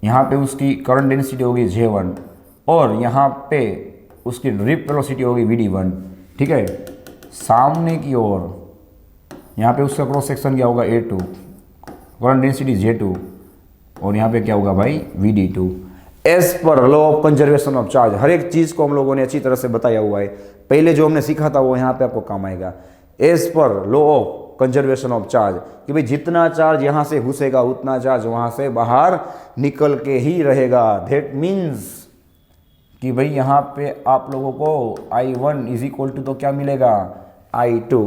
यहाँ पे उसकी करंट डेंसिटी होगी J1, और यहाँ पे उसकी ड्रिप वेलोसिटी होगी VD1, ठीक है। सामने की ओर यहाँ पे उसका क्रॉस सेक्शन क्या होगा? A2, करंट डेंसिटी J2, और यहाँ पे क्या होगा भाई? VD2। एज पर law of conservation of charge, हर एक चीज़ को हम लोगों ने अच्छी तरह से बताया हुआ है। पहले जो हमने सीखा था वो यहाँ पे आपको काम आएगा। एज पर law of conservation of charge, कि भाई जितना चार्ज यहाँ से घुसेगा उतना चार्ज वहाँ से बाहर निकल के ही रहेगा। दैट मीन्स कि भाई यहाँ पे आप लोगों को I1 इज इक्वल टू तो क्या मिलेगा, I2।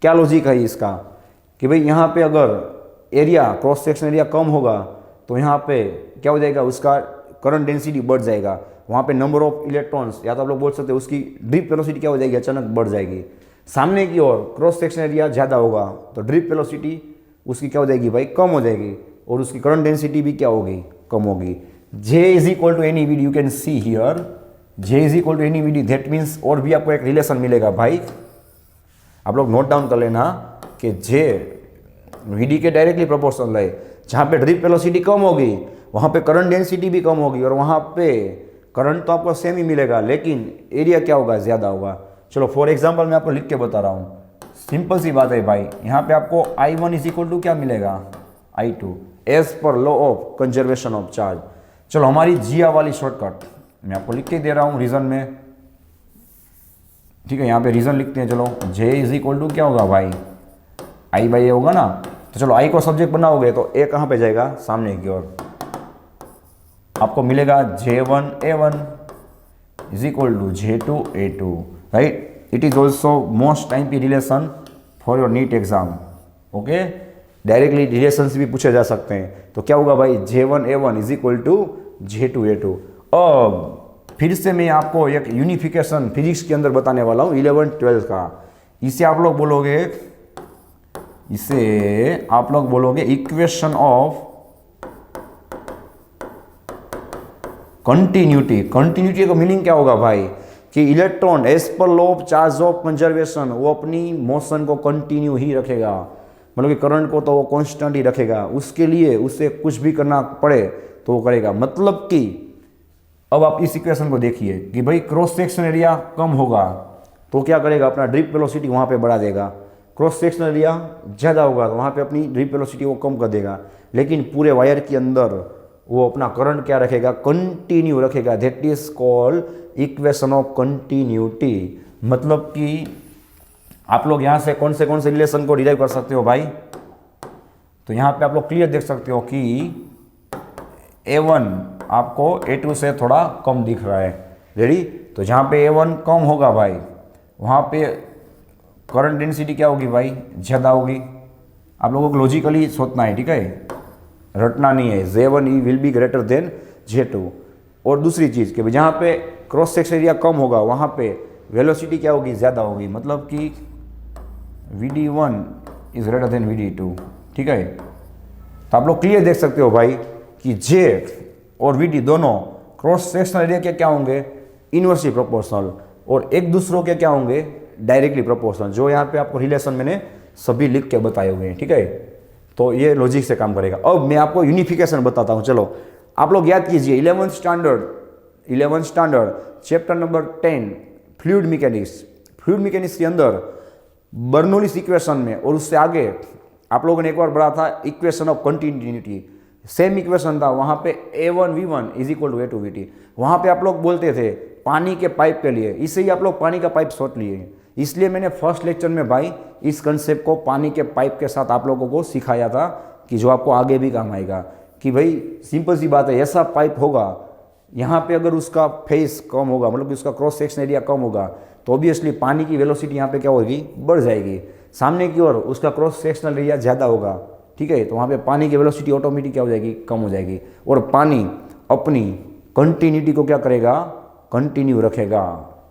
क्या लॉजिक है इसका कि भाई यहाँ पे अगर एरिया, क्रॉस सेक्शन एरिया कम होगा तो यहाँ पे क्या हो जाएगा, उसका करंट डेंसिटी बढ़ जाएगा, वहाँ पे नंबर ऑफ इलेक्ट्रॉन्स, या तो आप लोग बोल सकते हैं उसकी ड्रिप वेलोसिटी क्या हो जाएगी, अचानक बढ़ जाएगी। सामने की ओर क्रॉस सेक्शन एरिया ज़्यादा होगा तो ड्रिप वेलोसिटी उसकी क्या हो जाएगी भाई, कम हो जाएगी, और उसकी करंट डेंसिटी भी क्या होगी, कम होगी। J is equal to N E VD, you can see here J is equal to N E VD, that means और भी आपको एक रिलेशन मिलेगा भाई, आप लोग नोट डाउन कर लेना कि J VD के डायरेक्टली प्रोपोर्शनल है। जहाँ पे ड्रिप वेलोसिटी कम होगी वहाँ पे करंट डेंसिटी भी कम होगी, और वहाँ पे करंट तो आपको सेम ही मिलेगा लेकिन एरिया क्या होगा, ज़्यादा होगा। चलो फॉर एग्जांपल मैं आपको लिख के बता रहा हूँ, सिंपल सी बात है भाई। यहाँ पे आपको I1 इज इक्वल टू क्या मिलेगा, I2 एज पर law of conservation of charge. चलो हमारी जिया वाली शॉर्टकट मैं आपको लिख के दे रहा हूँ रीजन में, ठीक है। यहाँ पे रीजन लिखते हैं, चलो J इज इक्वल टू क्या होगा भाई, I बाई ए होगा ना। तो चलो I को सब्जेक्ट बनाओगे तो A कहाँ पे जाएगा, सामने की ओर, आपको मिलेगा J1 A1 is equal to J2 A2, right. It is also most time P relation for your NEET exam, okay. Directly relation भी पूछे जा सकते हैं। तो क्या होगा भाई, J1 A1 is equal to J2 A2। अब फिर से मैं आपको एक यूनिफिकेशन फिजिक्स के अंदर बताने वाला हूँ 11th-12th का। इसे आप लोग बोलोगे इक्वेशन ऑफ कंटिन्यूटी। कंटिन्यूटी का मीनिंग क्या होगा भाई, कि इलेक्ट्रॉन एज पर law of charge of conservation वो अपनी मोशन को कंटिन्यू ही रखेगा, मतलब कि करंट को तो वो कांस्टेंट ही रखेगा, उसके लिए उसे कुछ भी करना पड़े तो वो करेगा। मतलब कि अब आप इस इक्वेशन को देखिए कि भाई क्रॉस सेक्शन एरिया कम होगा तो क्या करेगा, अपना ड्रिप वेलोसिटी वहाँ पे बढ़ा देगा। क्रॉस सेक्शन एरिया ज़्यादा होगा तो वहाँ पे अपनी ड्रिप वेलोसिटी वो कम कर देगा, लेकिन पूरे वायर के अंदर वो अपना करंट क्या रखेगा, कंटिन्यू रखेगा। That is called equation of continuity. मतलब कि आप लोग यहाँ से कौन से रिलेशन को डिराइव कर सकते हो भाई, तो यहाँ पे आप लोग क्लियर देख सकते हो कि A1 आपको A2 से थोड़ा कम दिख रहा है, रेडी। तो जहाँ पे A1 कम होगा भाई वहाँ पे करंट डेंसिटी क्या होगी भाई, ज़्यादा होगी। आप लोगों को लॉजिकली सोचना है, ठीक है, रटना नहीं है। J1 will be greater than J2। और दूसरी चीज़ कि जहाँ पे क्रॉस सेक्शन एरिया कम होगा वहाँ पे वेलोसिटी क्या होगी, ज़्यादा होगी। मतलब कि VD1 is greater than VD2, ठीक है। तो आप लोग क्लियर देख सकते हो भाई कि J और VD दोनों क्रॉस सेक्शनल एरिया के क्या होंगे, इनवर्सली प्रोपोर्शनल, और एक दूसरों के क्या होंगे, डायरेक्टली प्रोपोर्शनल। जो यहाँ पे आपको रिलेशन मैंने सभी लिख के बताए हुए हैं, ठीक है। तो ये लॉजिक से काम करेगा। अब मैं आपको यूनिफिकेशन बताता हूँ। चलो आप लोग याद कीजिए 11th standard chapter number 10 fluid mechanics. Fluid mechanics के अंदर बर्नौलीस इक्वेशन में और उससे आगे आप लोगों ने एक बार पढ़ा था equation of continuity. Same equation था, वहाँ पे A1V1 is equal to A2VT। वहाँ पे आप लोग बोलते थे पानी के पाइप के लिए, इससे ही आप लोग पानी का पाइप सोच लिए। इसलिए मैंने फर्स्ट लेक्चर में भाई इस कंसेप्ट को पानी के पाइप के साथ आप लोगों को सिखाया था कि जो आपको आगे भी काम आएगा। कि भाई सिंपल सी बात है, ऐसा पाइप होगा यहाँ पे अगर उसका फेस कम होगा, मतलब कि उसका क्रॉस सेक्शन एरिया कम होगा तो ऑब्वियसली पानी की वेलोसिटी यहाँ पे क्या होगी, बढ़ जाएगी। सामने की ओर उसका क्रॉस सेक्शनल एरिया ज़्यादा होगा, ठीक है, तो वहाँ पे पानी की वेलोसिटी ऑटोमेटिक क्या हो जाएगी, कम हो जाएगी। और पानी अपनी कंटिन्यूटी को क्या करेगा, कंटिन्यू रखेगा,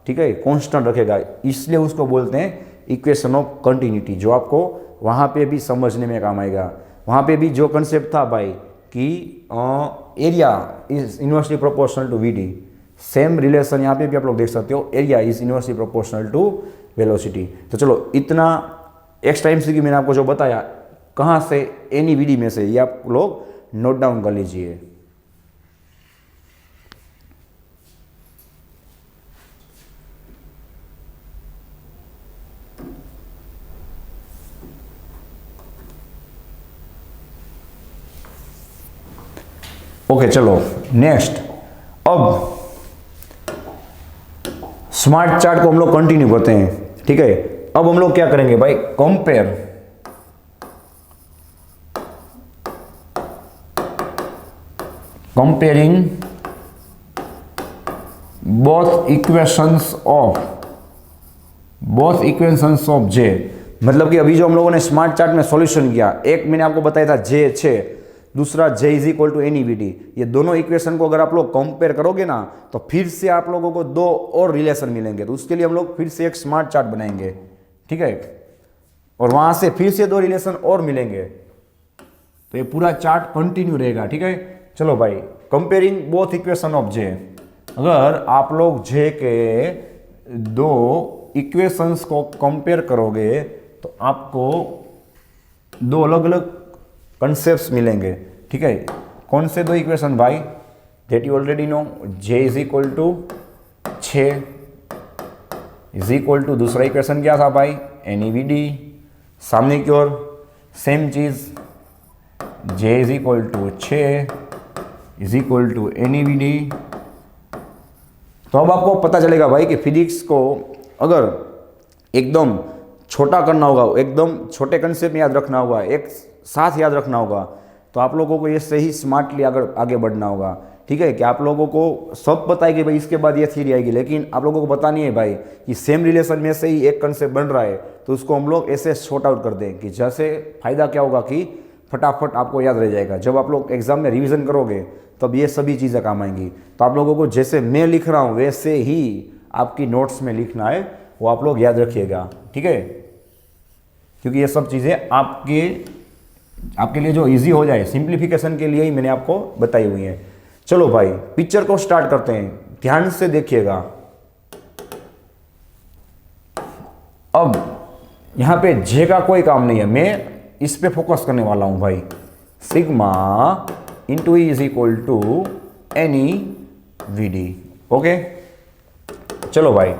ठीक है, कांस्टेंट रखेगा। इसलिए उसको बोलते हैं इक्वेशन ऑफ कंटिन्यूटी, जो आपको वहाँ पे भी समझने में काम आएगा। वहाँ पे भी जो कंसेप्ट था भाई कि area is inversely proportional to VD, same relation यहाँ पे भी आप लोग देख सकते हो, area is inversely proportional to velocity. तो चलो इतना एक्स्ट्रा MCQ मैंने आपको जो बताया कहाँ से, एनी VD में से, ये आप लोग नोट डाउन कर लीजिए। ओके चलो नेक्स्ट, अब स्मार्ट चार्ट को हम लोग कंटिन्यू करते हैं, ठीक है। अब हम लोग क्या करेंगे भाई, compare comparing both equations of J, मतलब कि अभी जो हम लोगों ने स्मार्ट चार्ट में सॉल्यूशन किया, एक मैंने आपको बताया था जे छे, दूसरा J is equal to N E V D, ये दोनों इक्वेशन को अगर आप लोग कंपेयर करोगे ना तो फिर से आप लोगों को दो और रिलेशन मिलेंगे। तो उसके लिए हम लोग फिर से एक स्मार्ट चार्ट बनाएंगे, ठीक है, और वहां से फिर से दो रिलेशन और मिलेंगे। तो ये पूरा चार्ट कंटिन्यू रहेगा, ठीक है। चलो भाई, कंपेयरिंग बोथ इक्वेशन ऑफ जे, अगर आप लोग जे के दो इक्वेशंस को कंपेयर करोगे तो आपको दो अलग अलग कंसेप्ट्स मिलेंगे, ठीक है। कौन से दो इक्वेशन भाई? That you already know, J is equal to 6 is equal to, दूसरा इक्वेशन क्या था भाई? N E V D. सामने की ओर सेम चीज, J is equal to 6 is equal to N E V D. तो अब आपको पता चलेगा भाई कि फिजिक्स को अगर एकदम छोटा करना होगा, एकदम छोटे कंसेप्ट याद रखना होगा, एक साथ याद रखना होगा, तो आप लोगों को ये सही स्मार्टली आगे बढ़ना होगा, ठीक है। कि आप लोगों को सब पता है कि भाई इसके बाद ये थ्योरी आएगी, लेकिन आप लोगों को बतानी है भाई कि सेम रिलेशन में से ही एक कंसेप्ट बन रहा है, तो उसको हम लोग ऐसे शॉर्ट आउट कर दें कि जैसे फायदा क्या होगा कि फटाफट आपको याद रह जाएगा। जब आप लोग एग्जाम में रिवीजन करोगे तब ये सभी चीज़ें काम आएंगी। तो आप लोगों को जैसे मैं लिख रहा हूँ वैसे ही आपकी नोट्स में लिखना है, वो आप लोग याद रखिएगा, ठीक है, क्योंकि ये सब चीज़ें आपके लिए जो इजी हो जाए, सिंप्लीफिकेशन के लिए ही मैंने आपको बताई हुई है। चलो भाई, पिक्चर को स्टार्ट करते हैं, ध्यान से देखिएगा। अब यहां पे जे का कोई काम नहीं है, मैं इस पे फोकस करने वाला हूं भाई। Sigma into E is equal to N E V D, okay. चलो भाई,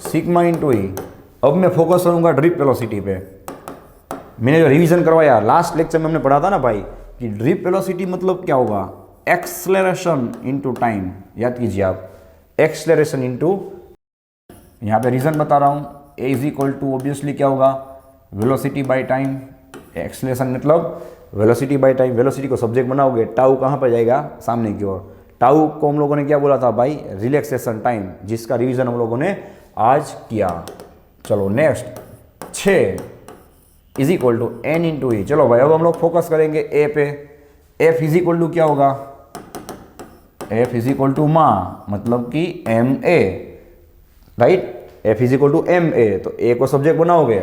सिग्मा इंटू ई, अब मैं फोकस करूंगा ड्रिप वेलोसिटी पे। मैंने जो रिवीजन करवाया लास्ट लेक्चर में हमने पढ़ा था ना भाई कि ड्रिप वेलोसिटी मतलब क्या होगा? Acceleration into time. याद कीजिए आप, एक्सलेरेशन इनटू, यहाँ पे रीजन बता रहा हूँ, ए इज इक्वल टू ऑब्वियसली क्या होगा? Velocity by time. एक्सलेरेशन मतलब वेलोसिटी बाय टाइम। वेलोसिटी को सब्जेक्ट बनाओगे, टाउ कहाँ पर जाएगा? सामने की ओर। टाउ को हम लोगों ने क्या बोला था भाई? रिलैक्सेशन टाइम, जिसका रिवीजन हम लोगों ने आज किया। चलो next, 6 is equal to N into E. चलो भाई, अब हम लोग फोकस करेंगे ए पे। एफ इज इक्वल टू क्या होगा? एफ इज इक्वल टू मा, मतलब कि M A, right. F is equal to M A, तो ए को सब्जेक्ट बनाओगे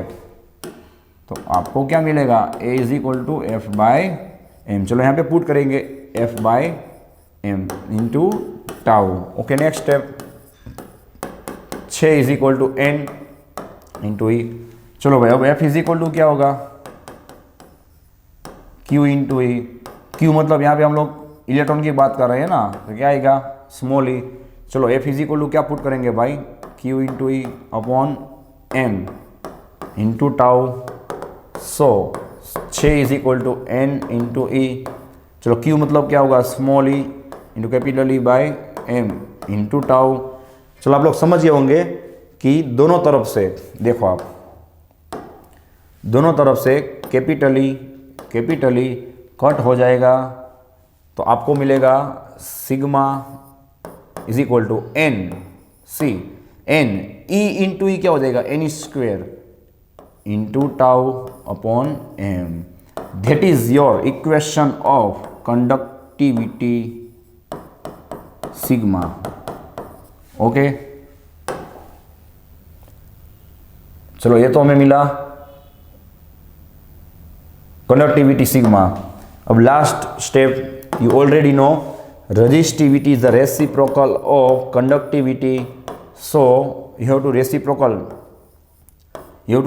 तो आपको क्या मिलेगा? A is equal to F by M. चलो यहाँ पे पुट करेंगे F by M into tau. Okay, next step, 6 is equal to N into E. चलो भाई, अब एफ इज इक्वल टू क्या होगा? क्यू इंटू ई। क्यू मतलब यहाँ पे हम लोग इलेक्ट्रॉन की बात कर रहे हैं ना, तो क्या आएगा? Small E. चलो एफ इज इक्वल टू क्या पुट करेंगे भाई? Q into E upon M into tau. So 6 is equal to N into E. चलो क्यू मतलब क्या होगा? Small E into capital E by M into tau. चलो आप लोग समझ गए होंगे कि दोनों तरफ से देखो, आप दोनों तरफ से कैपिटली कट हो जाएगा, तो आपको मिलेगा sigma is equal to N C N E into E क्या हो जाएगा? N square into tau upon M. That is your equation of conductivity sigma, okay. चलो ये तो हमें मिला कंडक्टिविटी सिग्मा। अब last step, you already know, resistivity is the reciprocal of conductivity, so you have to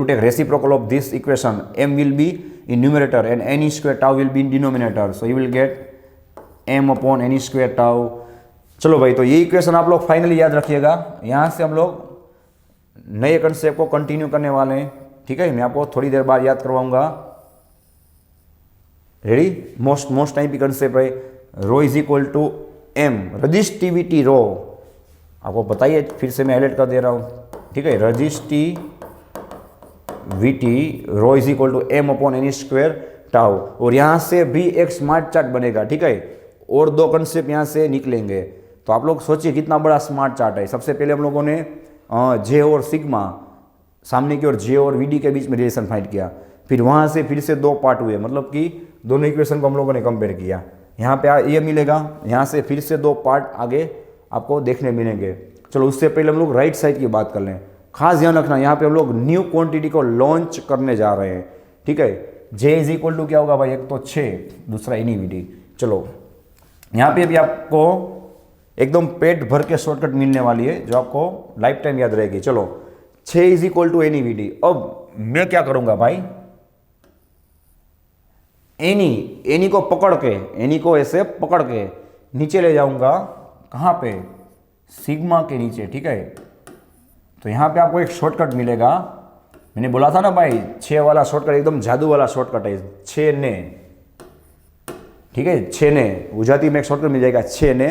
take reciprocal of this equation. M will be in numerator and n square tau will be in denominator, so you will get m upon n square tau. चलो भाई, तो ये equation आप लोग finally याद रखिएगा। यहाँ से हम लोग नए कंसेप्ट को कंटिन्यू करने वाले हैं, ठीक है। मैं आपको थोड़ी देर बाद याद करवाऊंगा। रेडी? मोस्ट टाइम की कंसेप्ट है, rho is equal to M, resistivity rho. आपको बताइए, फिर से मैं हाईलाइट कर दे रहा हूँ, ठीक है। Resistivity rho is equal to M upon N square tau. और यहाँ से भी एक स्मार्ट चार्ट बनेगा, ठीक है। और दो कंसेप्ट यहाँ से निकलेंगे। तो आप लोग सोचिए कितना बड़ा स्मार्ट चार्ट है। सबसे पहले हम लोगों ने जे और सिग्मा, सामने की ओर जे और वी डी के बीच में रिलेशन फाइंड किया, फिर वहाँ से फिर से दो पार्ट हुए, मतलब कि दोनों इक्वेशन को हम लोगों ने कंपेयर किया। यहाँ पे ये मिलेगा, यहाँ से फिर से दो पार्ट आगे आपको देखने मिलेंगे। चलो उससे पहले हम लोग राइट साइड की बात कर लें। खास ध्यान रखना, यहाँ पे हम लोग न्यू क्वांटिटी को लॉन्च करने जा रहे हैं, ठीक है। जे इज इक्वल टू क्या होगा भाई, एक तो 6, दूसरा एनईवीटी। चलो यहाँ पे भी आपको एकदम पेट भर के शॉर्टकट मिलने वाली है जो आपको लाइफ टाइम याद रहेगी। चलो 6 इज इक्वल टू एनईवीटी। अब मैं क्या करूंगा भाई, एनी को पकड़ के, एनी को ऐसे पकड़ के नीचे ले जाऊंगा, कहाँ पे, सिग्मा के नीचे, ठीक है। तो यहाँ पे आपको एक शॉर्टकट मिलेगा, मैंने बोला था ना भाई 6 वाला शॉर्टकट एकदम जादू वाला शॉर्टकट है, 6 ने, ठीक है, 6 ने गुजराती में एक शॉर्टकट मिल जाएगा, 6 ने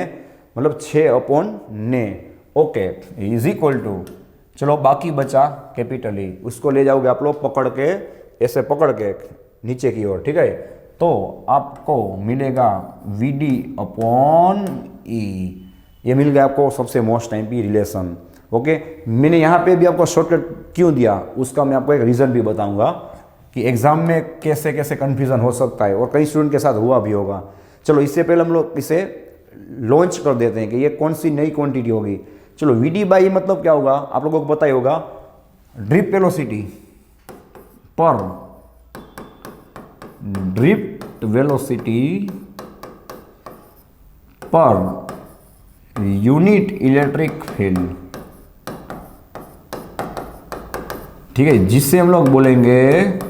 मतलब 6 अपॉन ने, ओके, इज इक्वल टू, चलो बाकी बचा कैपिटल ई, उसको ले जाओगे आप लोग पकड़ के, ऐसे पकड़ के नीचे की ओर, ठीक है। तो आपको मिलेगा वी डी अपॉन ई, ये मिल गया आपको सबसे मोस्ट टाइम की रिलेशन, ओके। मैंने यहाँ पे भी आपको शॉर्टकट क्यों दिया उसका मैं आपको एक रीज़न भी बताऊंगा कि एग्जाम में कैसे कैसे कन्फ्यूज़न हो सकता है और कई स्टूडेंट के साथ हुआ भी होगा। चलो इससे पहले हम लोग इसे लॉन्च कर देते हैं कि ये कौन सी नई क्वांटिटी होगी। चलो वी डी बाई मतलब क्या होगा, आप लोगों को पता ही होगा, ड्रिप वेलोसिटी पर drift velocity per unit electric field, ठीक है, जिससे हम लोग बोलेंगे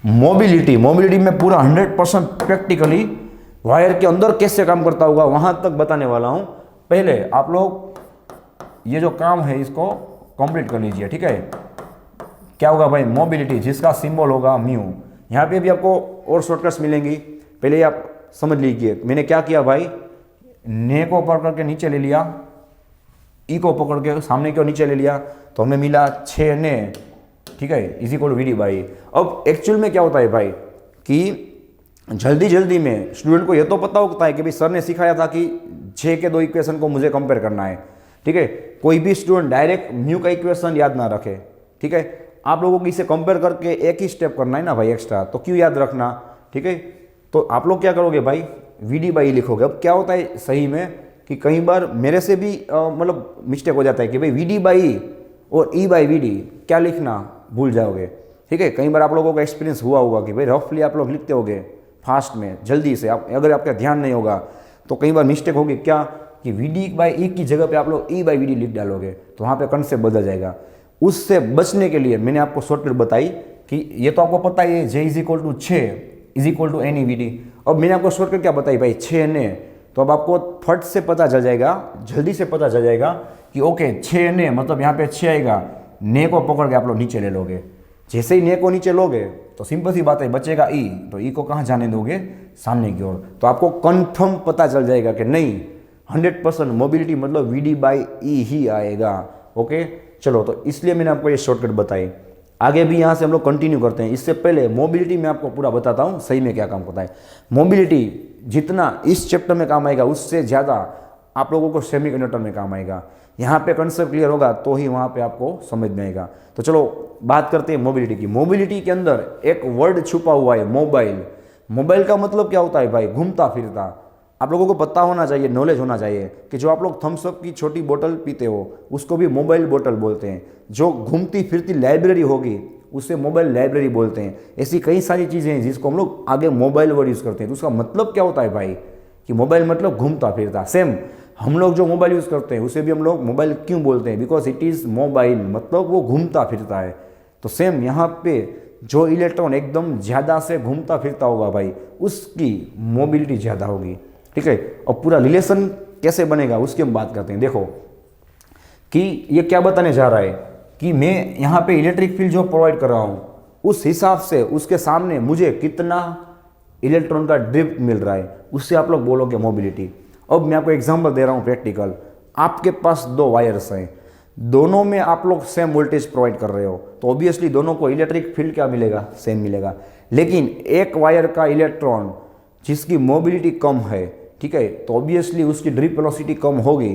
मोबिलिटी। मोबिलिटी में पूरा 100% प्रैक्टिकली वायर के अंदर कैसे काम करता होगा वहां तक बताने वाला हूं। पहले आप लोग ये जो काम है इसको कंप्लीट कर लीजिए, ठीक है। क्या होगा भाई, मोबिलिटी, जिसका सिंबल होगा म्यू। यहाँ पे भी आपको और शॉर्टकट्स मिलेंगी, पहले आप समझ लीजिए मैंने क्या किया भाई, ने को पकड़ के नीचे ले लिया, ई को पकड़ के सामने को नीचे ले लिया, तो हमें मिला 6 ने, ठीक है, is equal V D by. अब एक्चुअल में क्या होता है भाई कि जल्दी जल्दी में स्टूडेंट को ये तो पता होता है कि भाई सर ने सिखाया था कि 6 के 2 इक्वेशन को मुझे कंपेयर करना है, ठीक है। कोई भी स्टूडेंट डायरेक्ट म्यू का इक्वेशन याद ना रखे, ठीक है। आप लोगों को इसे कंपेयर करके एक ही स्टेप करना है ना भाई एक्स्ट्रा, तो क्यों याद रखना, ठीक है। तो आप लोग क्या करोगे भाई, वी डी बाई लिखोगे। अब क्या होता है सही में कि कई बार मेरे से भी मतलब मिस्टेक हो जाता है कि भाई वी डी बाई और ई बाई वी डी क्या लिखना भूल जाओगे, ठीक है। कई बार आप लोगों का एक्सपीरियंस हुआ होगा कि भाई रफली आप लोग लिखते होगे फास्ट में जल्दी से, आप अगर आपका ध्यान नहीं होगा तो कई बार मिस्टेक होगी क्या कि वी डी बाई ई की जगह पे आप लोग ई बाई वी डी लिख डालोगे, तो वहाँ पे कंसेप्ट बदल जाएगा। उससे बचने के लिए मैंने आपको शॉर्टकट बताई कि ये तो आपको पता ही है, J is equal to 6 is equal to N E V D. अब मैंने आपको शॉर्टकट क्या बताई भाई, 6 ने, तो अब आपको फट से पता चल जाएगा, जल्दी से पता चल जाएगा कि ओके 6 ने मतलब यहाँ पे 6 आएगा, ने को पकड़ के आप लोग नीचे ले लोगे। जैसे ही ने को नीचे लोगे तो सिंपल सी बात है, बचेगा ई, तो ई को कहाँ जाने दोगे, सामने की ओर। तो आपको कन्फर्म पता चल जाएगा कि नहीं 100% मोबिलिटी मतलब वी डी बाई ई ही आएगा, ओके। चलो तो इसलिए मैंने आपको ये शॉर्टकट बताई। आगे भी यहाँ से हम लोग कंटिन्यू करते हैं। इससे पहले मोबिलिटी में आपको पूरा बताता हूँ सही में क्या काम करता है। मोबिलिटी जितना इस चैप्टर में काम आएगा उससे ज़्यादा आप लोगों को सेमीकंडक्टर में काम आएगा। यहाँ पे कंसेप्ट क्लियर होगा तो ही वहाँ पे आपको समझ में आएगा। तो चलो बात करते हैं मोबिलिटी की। मोबिलिटी के अंदर एक वर्ड छुपा हुआ है, मोबाइल। मोबाइल का मतलब क्या होता है भाई, घूमता फिरता। आप लोगों को पता होना चाहिए, नॉलेज होना चाहिए कि जो आप लोग थम्स अप की छोटी बोतल पीते हो उसको भी मोबाइल बोतल बोलते हैं। जो घूमती फिरती लाइब्रेरी होगी उसे मोबाइल लाइब्रेरी बोलते हैं। ऐसी कई सारी चीज़ें हैं जिसको हम लोग आगे मोबाइल वर्ड यूज़ करते हैं। तो उसका मतलब क्या होता है भाई कि मोबाइल मतलब घूमता फिरता। सेम हम लोग जो मोबाइल यूज़ करते हैं उसे भी हम लोग मोबाइल क्यों बोलते हैं, बिकॉज इट इज़ मोबाइल, मतलब वो घूमता फिरता है। तो सेम यहाँ पे जो इलेक्ट्रॉन एकदम ज़्यादा से घूमता फिरता होगा भाई उसकी मोबिलिटी ज़्यादा होगी, ठीक है। और पूरा रिलेशन कैसे बनेगा उसकी हम बात करते हैं। देखो कि ये क्या बताने जा रहा है कि मैं यहाँ पे इलेक्ट्रिक फील्ड जो प्रोवाइड कर रहा हूँ उस हिसाब से उसके सामने मुझे कितना इलेक्ट्रॉन का ड्रिफ्ट मिल रहा है, उससे आप लोग बोलोगे मोबिलिटी। अब मैं आपको एग्जांपल दे रहा हूँ प्रैक्टिकल। आपके पास 2 वायर्स हैं, दोनों में आप लोग सेम वोल्टेज प्रोवाइड कर रहे हो, तो ऑब्वियसली दोनों को इलेक्ट्रिक फील्ड क्या मिलेगा, सेम मिलेगा। लेकिन एक वायर का इलेक्ट्रॉन जिसकी मोबिलिटी कम है, ठीक है, तो ऑब्वियसली उसकी ड्रिप वेलोसिटी कम होगी,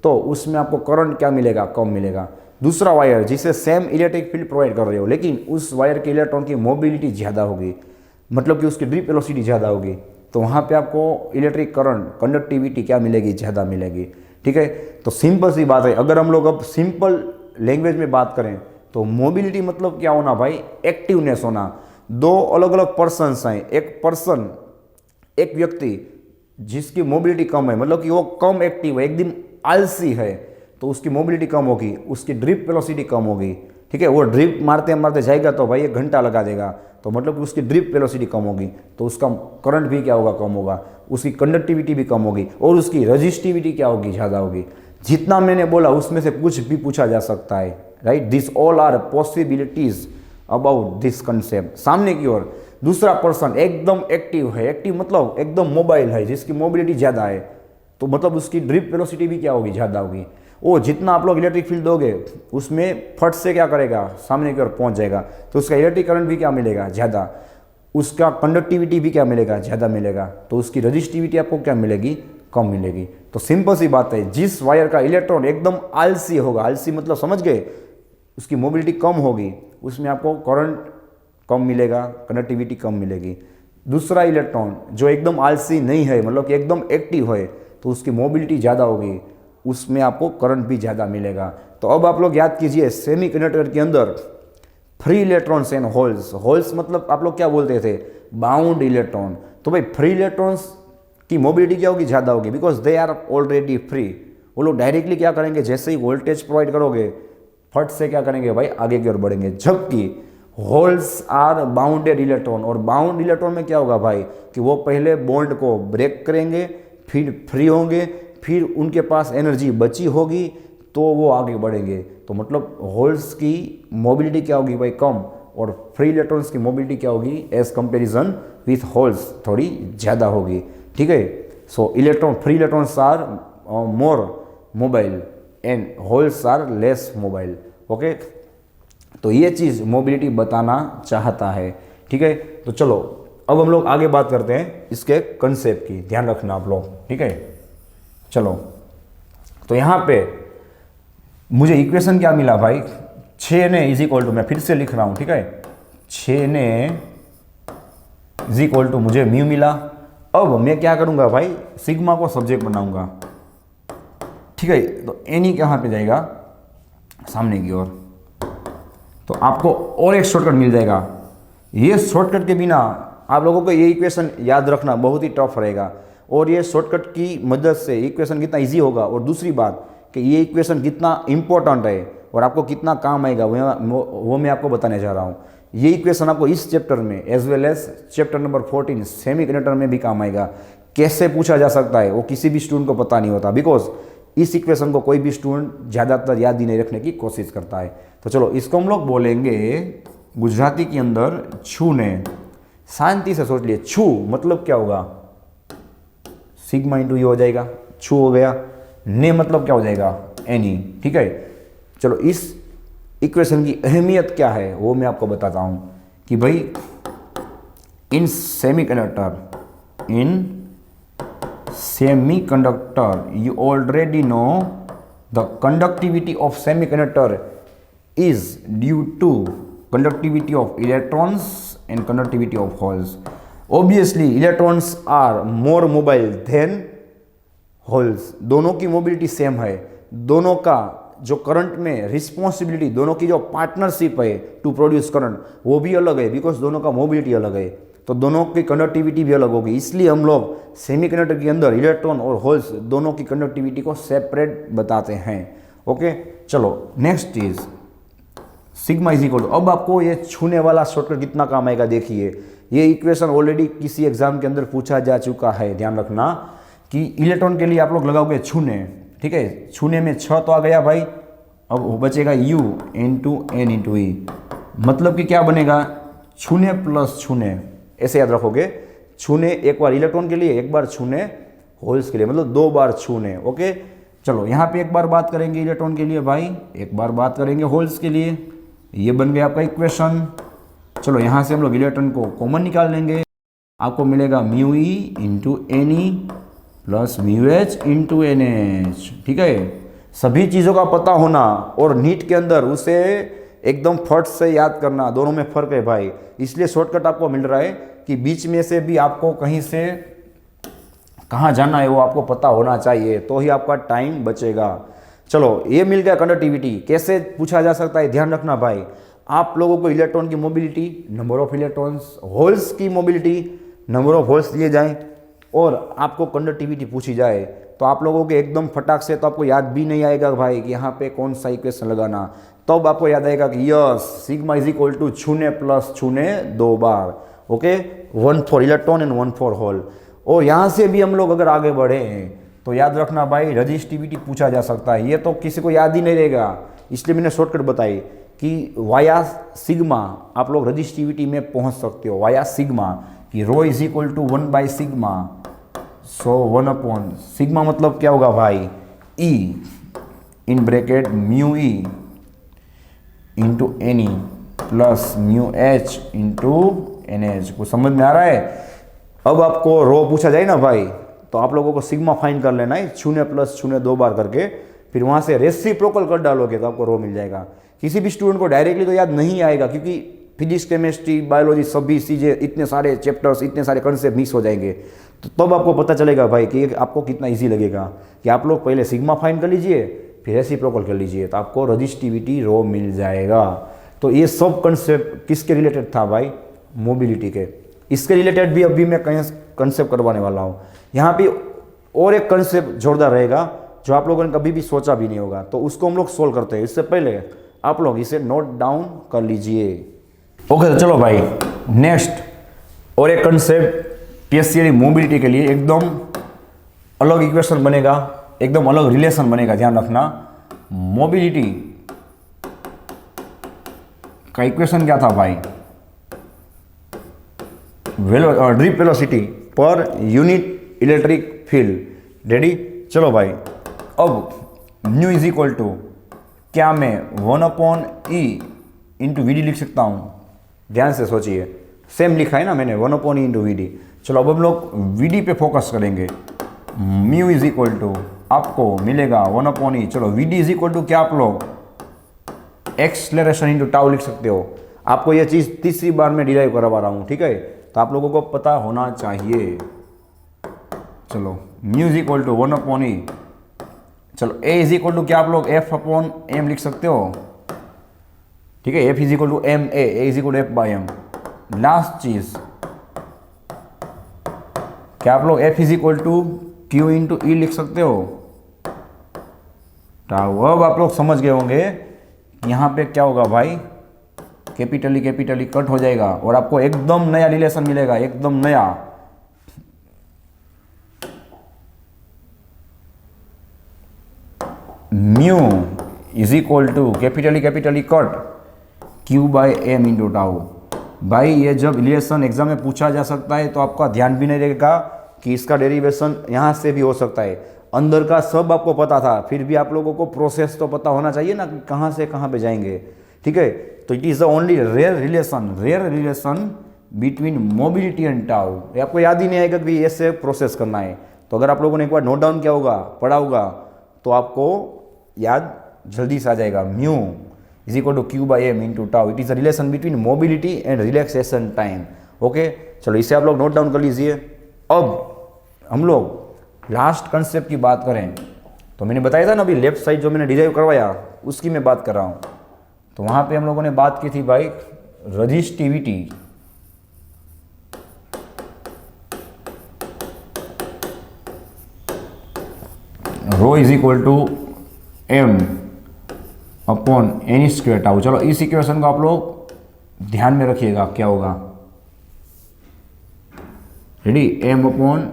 तो उसमें आपको करंट क्या मिलेगा, कम मिलेगा। दूसरा वायर जिसे सेम इलेक्ट्रिक फील्ड प्रोवाइड कर रहे हो, लेकिन उस वायर के इलेक्ट्रॉन की मोबिलिटी ज़्यादा होगी, मतलब कि उसकी ड्रिप वेलोसिटी ज़्यादा होगी, तो वहाँ पे आपको इलेक्ट्रिक करंट, कंडक्टिविटी क्या मिलेगी, ज़्यादा मिलेगी। ठीक है, तो सिंपल सी बात है। अगर हम लोग अब सिंपल लैंग्वेज में बात करें तो मोबिलिटी मतलब क्या होना भाई, एक्टिवनेस होना। दो अलग अलग पर्सन्स हैं, एक पर्सन, एक व्यक्ति जिसकी मोबिलिटी कम है, मतलब कि वो कम एक्टिव है, एकदम आलसी है, तो उसकी मोबिलिटी कम होगी, उसकी ड्रिप वेलोसिटी कम होगी। ठीक है, वो ड्रिप मारते मारते जाएगा तो भाई 1 घंटा लगा देगा, तो मतलब कि उसकी ड्रिप वेलोसिटी कम होगी, तो उसका करंट भी क्या होगा, कम होगा, उसकी कंडक्टिविटी भी कम होगी, और उसकी रजिस्टिविटी क्या होगी, ज़्यादा होगी। जितना मैंने बोला उसमें से कुछ भी पूछा जा सकता है, right. This all are possibilities about this concept. सामने की ओर दूसरा पर्सन एकदम एक्टिव है, एक्टिव मतलब एकदम मोबाइल है, जिसकी मोबिलिटी ज़्यादा है, तो मतलब उसकी ड्रिप वेलोसिटी भी क्या होगी, ज़्यादा होगी। वो जितना आप लोग इलेक्ट्रिक फील्ड दोगे उसमें फट से क्या करेगा, सामने की ओर पहुंच जाएगा, तो उसका इलेक्ट्रिक करंट भी क्या मिलेगा, ज़्यादा, उसका कंडक्टिविटी भी क्या मिलेगा, ज़्यादा मिलेगा, तो उसकी रजिस्टिविटी आपको क्या मिलेगी, कम मिलेगी। तो सिंपल सी बात है, जिस वायर का इलेक्ट्रॉन एकदम आलसी होगा, आलसी मतलब समझ गए, उसकी मोबिलिटी कम होगी, उसमें आपको करंट कम मिलेगा, कंडक्टिविटी कम मिलेगी। दूसरा इलेक्ट्रॉन जो एकदम आलसी नहीं है, मतलब कि एकदम एक्टिव है, तो उसकी मोबिलिटी ज़्यादा होगी, उसमें आपको करंट भी ज़्यादा मिलेगा। तो अब आप लोग याद कीजिए, सेमीकंडक्टर के अंदर free electrons and holes, holes मतलब आप लोग क्या बोलते थे, बाउंड इलेक्ट्रॉन। तो भाई फ्री इलेक्ट्रॉन्स की मोबिलिटी क्या होगी, ज़्यादा होगी, because they are already free. वो लोग डायरेक्टली क्या करेंगे, जैसे ही वोल्टेज प्रोवाइड करोगे फट से क्या करेंगे भाई, आगे की ओर बढ़ेंगे। जबकि होल्स आर बाउंडेड इलेक्ट्रॉन, और बाउंड इलेक्ट्रॉन में क्या होगा भाई, कि वो पहले बॉन्ड को ब्रेक करेंगे, फिर फ्री होंगे, फिर उनके पास एनर्जी बची होगी, तो वो आगे बढ़ेंगे। तो मतलब होल्स की मोबिलिटी क्या होगी भाई, कम, और फ्री इलेक्ट्रॉन्स की मोबिलिटी क्या होगी, एज कंपेरिजन विथ होल्स थोड़ी ज़्यादा होगी। ठीक है, so electron, free electrons are more mobile and holes are less mobile. Okay, तो ये चीज़ मोबिलिटी बताना चाहता है। ठीक है, तो चलो अब हम लोग आगे बात करते हैं इसके कंसेप्ट की, ध्यान रखना आप लोग। ठीक है, चलो, तो यहाँ पे मुझे इक्वेशन क्या मिला भाई, 6 ने इज इक्वल टू, मैं फिर से लिख रहा हूँ, ठीक है, 6 ने इज इक्वल टू मुझे म्यू मिला। अब मैं क्या करूँगा भाई, सिग्मा को सब्जेक्ट बनाऊँगा। ठीक है, तो एनी कहाँ पे जाएगा, सामने की ओर, तो आपको और एक शॉर्टकट मिल जाएगा। ये शॉर्टकट के बिना आप लोगों को ये इक्वेशन याद रखना बहुत ही टफ रहेगा, और ये शॉर्टकट की मदद से इक्वेशन कितना इजी होगा, और दूसरी बात कि ये इक्वेशन कितना इंपॉर्टेंट है और आपको कितना काम आएगा, वो मैं आपको बताने जा रहा हूँ। ये इक्वेशन आपको इस चैप्टर में as well as chapter number 14 semiconductor में भी काम आएगा। कैसे पूछा जा सकता है वो किसी भी स्टूडेंट को पता नहीं होता, बिकॉज इस इक्वेशन को कोई भी स्टूडेंट ज़्यादातर याद ही नहीं रखने की कोशिश करता है। तो चलो इसको हम लोग बोलेंगे गुजराती के अंदर छूने। शांति से सोच लिए, छू मतलब क्या होगा, सिग्मा इंटू ये हो जाएगा, छू हो गया। ने मतलब क्या हो जाएगा, एनी। ठीक है, चलो इस इक्वेशन की अहमियत क्या है वो मैं आपको बताता हूं कि भाई इन semiconductor you already know the conductivity of semiconductor is due to conductivity of electrons and conductivity of holes. Obviously electrons are more mobile than holes. दोनों की मोबिलिटी सेम है, दोनों का जो करंट में रिस्पॉन्सिबिलिटी, दोनों की जो पार्टनरशिप है टू प्रोड्यूस करंट वो भी अलग है, बिकॉज दोनों का मोबिलिटी अलग है, तो दोनों की कंडक्टिविटी भी अलग होगी। इसलिए हम लोग सेमीकंडक्टर के अंदर इलेक्ट्रॉन और होल्स दोनों की कंडक्टिविटी को सेपरेट बताते हैं। ओके, चलो next is sigma is equal to. अब आपको ये छूने वाला शॉर्टकट कितना काम आएगा, देखिए ये इक्वेशन ऑलरेडी किसी एग्जाम के अंदर पूछा जा चुका है। ध्यान रखना कि इलेक्ट्रॉन के लिए आप लोग लगाओगे छूने, ठीक है, छूने में 6 तो आ गया भाई, अब बचेगा u इंटू एन इंटू ई, मतलब कि क्या बनेगा, छूने प्लस छूने, ऐसे याद रखोगे। छूने एक बार इलेक्ट्रॉन के लिए, एक बार छूने होल्स के लिए, मतलब 2 बार छूने। ओके, चलो यहाँ पे एक बार बात करेंगे इलेक्ट्रॉन के लिए भाई, एक बार बात करेंगे होल्स के लिए। ये बन गया आपका इक्वेशन। चलो यहाँ से हम लोग इलेक्ट्रॉन को कॉमन निकाल लेंगे, आपको मिलेगा mu E into N E plus mu H into N H. ठीक है, सभी चीज़ों का पता होना और नीट के अंदर उसे एकदम फट से याद करना, दोनों में फ़र्क है भाई। इसलिए शॉर्टकट आपको मिल रहा है कि बीच में से भी आपको कहीं से कहाँ जाना है वो आपको पता होना चाहिए, तो ही आपका टाइम बचेगा। चलो, ये मिल गया कंडक्टिविटी। कैसे पूछा जा सकता है, ध्यान रखना भाई। आप लोगों को इलेक्ट्रॉन की mobility, number of electrons, holes की मोबिलिटी, नंबर ऑफ होल्स दिए जाएं और आपको कंडक्टिविटी पूछी जाए तो आप लोगों के एकदम फटाक से तो आपको याद भी नहीं आएगा भाई कि यहाँ पे कौन सा इक्वेशन लगाना। तब आपको याद आएगा कि yes, sigma is equal to 0 plus 0 2 बार। Okay, 1 for electron and 1 for hole. और यहाँ से भी हम लोग अगर आगे बढ़े हैं तो याद रखना भाई, रजिस्टिविटी पूछा जा सकता है। ये तो किसी को याद ही नहीं रहेगा, इसलिए मैंने शॉर्टकट बताई कि वाया सिग्मा आप लोग रजिस्टिविटी में पहुंच सकते हो। वाया सिग्मा कि rho is equal to 1 by sigma, so 1 upon sigma मतलब क्या होगा भाई, E in bracket mu E into N E plus mu H into N H. कुछ समझ में आ रहा है? अब आपको रो पूछा जाए ना भाई, तो आप लोगों को सिग्मा फाइंड कर लेना है 0 प्लस 0 2 बार करके, फिर वहाँ से रेसिप्रोकल कर डालोगे तो आपको रो मिल जाएगा। किसी भी स्टूडेंट को डायरेक्टली तो याद नहीं आएगा, क्योंकि फिजिक्स, केमिस्ट्री, बायोलॉजी सभी चीज़ें, इतने सारे चैप्टर्स, इतने सारे कंसेप्ट मिक्स हो जाएंगे। तो तब आपको पता चलेगा भाई कि आपको कितना इजी लगेगा कि आप लोग पहले सिग्मा फाइंड कर लीजिए, फिर रेसिप्रोकल कर लीजिए, तो आपको रजिस्टिविटी रो मिल जाएगा। तो ये सब कंसेप्ट किसके रिलेटेड था भाई, मोबिलिटी के। इसके रिलेटेड भी अभी मैं कहीं कंसेप्ट करवाने वाला हूँ। यहाँ पे और एक कंसेप्ट जोरदार रहेगा जो आप लोगों ने कभी भी सोचा भी नहीं होगा, तो उसको हम लोग सोल्व करते हैं। इससे पहले आप लोग इसे नोट डाउन कर लीजिए। ओके, तो चलो भाई, नेक्स्ट और एक कंसेप्ट पीएससी मोबिलिटी के लिए एकदम अलग इक्वेशन बनेगा, एकदम अलग रिलेशन बनेगा। ध्यान रखना, मोबिलिटी का इक्वेशन क्या था भाई, drip velocity per unit electric field. Ready? चलो भाई, अब न्यू इज इक्वल टू क्या मैं 1 upon E into V D लिख सकता हूँ? ध्यान से सोचिए, सेम लिखा है ना मैंने, 1 upon E into V D. चलो अब हम लोग वी डी पे फोकस करेंगे। म्यू इज इक्वल टू आपको मिलेगा 1 अपॉन ई। चलो V D is equal to क्या आप लोग एक्सलेरेशन इंटू टाउ लिख सकते हो। आपको यह चीज़ तीसरी बार में डिराइव करवा रहा हूँ, ठीक है? तो आप लोगों को पता होना चाहिए। चलो, mu is equal to 1 upon E. चलो, ए इज इक्वल टू क्या आप लोग एफ अपॉन एम लिख सकते हो, ठीक है? F is equal to M A is equal to F by M. Last चीज क्या आप लोग F is equal to Q into E लिख सकते हो, टाउ। अब आप लोग समझ गए होंगे यहाँ पे क्या होगा भाई, कैपिटली कट हो जाएगा और आपको एकदम नया रिलेशन मिलेगा, एकदम नया। म्यू इज इक्वल टू कैपिटली कट Q by M into tau. भाई ये जब रिलेशन एग्जाम में पूछा जा सकता है तो आपका ध्यान भी नहीं रहेगा कि इसका डेरिवेशन यहाँ से भी हो सकता है। अंदर का सब आपको पता था, फिर भी आप लोगों को प्रोसेस तो पता होना चाहिए ना कि कहाँ से कहाँ पे जाएंगे, ठीक है? तो it is the only rare relation between mobility and tau. ये आपको याद ही नहीं आएगा कि ऐसे प्रोसेस करना है। तो अगर आप लोगों ने एक बार नोट डाउन किया होगा, पढ़ा होगा, तो आपको याद जल्दी से आ जाएगा। Mu is equal to Q by M into tau. It is a relation between mobility and relaxation time. Okay, चलो इसे आप लोग नोट डाउन कर लीजिए। अब हम लोग लास्ट कंसेप्ट की बात करें तो मैंने बताया था ना अभी लेफ्ट साइड जो मैंने डिराइव करवाया उसकी मैं बात कर रहा हूँ। तो वहाँ पे हम लोगों ने बात की थी भाई resistivity. Rho is equal to M upon N square tau. चलो इस इक्वेशन को आप लोग ध्यान में रखिएगा क्या होगा। Ready? M upon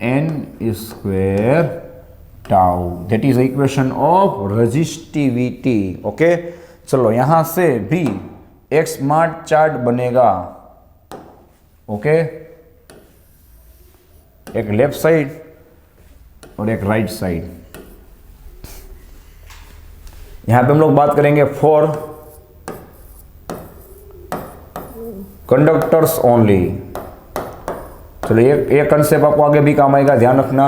N square tau, that is equation of resistivity. Okay, चलो यहां से भी एक स्मार्ट चार्ट बनेगा। ओके, एक लेफ्ट साइड और एक राइट साइड। यहां पे हम लोग बात करेंगे फॉर कंडक्टर्स ओनली। चलो ये कंसेप्ट आपको आगे भी काम आएगा, ध्यान रखना।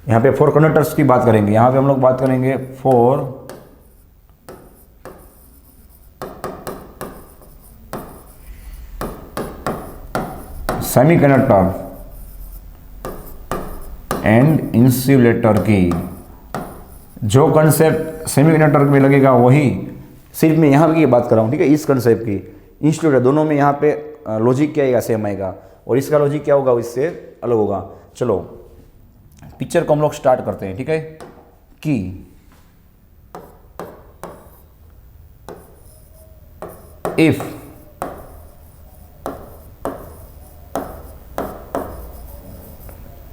यहाँ पे फॉर कंडक्टर्स की बात करेंगे, यहाँ पे हम लोग बात करेंगे फॉर सेमीकंडक्टर एंड इंसुलेटर की। जो कंसेप्ट सेमीकंडक्टर में लगेगा वही सिर्फ मैं यहाँ की बात कर रहा हूँ, ठीक है, इस कंसेप्ट की। इंसुलेटर दोनों में यहाँ पे लॉजिक क्या आएगा, सेम आएगा, और इसका लॉजिक क्या होगा, इससे अलग होगा। चलो पिक्चर को हम लोग स्टार्ट करते हैं, ठीक है, कि इफ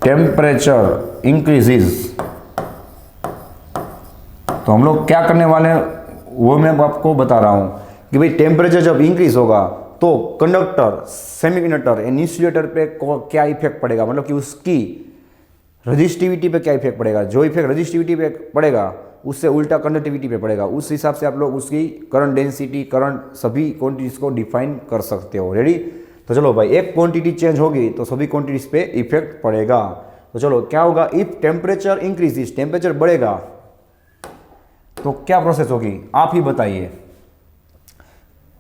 टेम्परेचर इंक्रीजेज, तो हम लोग क्या करने वाले हैं वो मैं आपको बता रहा हूं कि भाई टेम्परेचर जब इंक्रीज होगा तो कंडक्टर, सेमीकंडक्टर एंड इंसुलेटर पे क्या इफेक्ट पड़ेगा, मतलब कि उसकी रजिस्टिविटी पे क्या इफेक्ट पड़ेगा। जो इफेक्ट रजिस्टिविटी पे पड़ेगा उससे उल्टा कंडक्टिविटी पे पड़ेगा। उस हिसाब से आप लोग उसकी करंट डेंसिटी, करंट सभी क्वांटिटीज को डिफाइन कर सकते हो। रेडी? तो चलो भाई, एक क्वांटिटी चेंज होगी तो सभी क्वांटिटीज पे इफेक्ट पड़ेगा। तो चलो क्या होगा, इफ टेम्परेचर इंक्रीजेस, टेम्परेचर बढ़ेगा तो क्या प्रोसेस होगी, आप ही बताइए।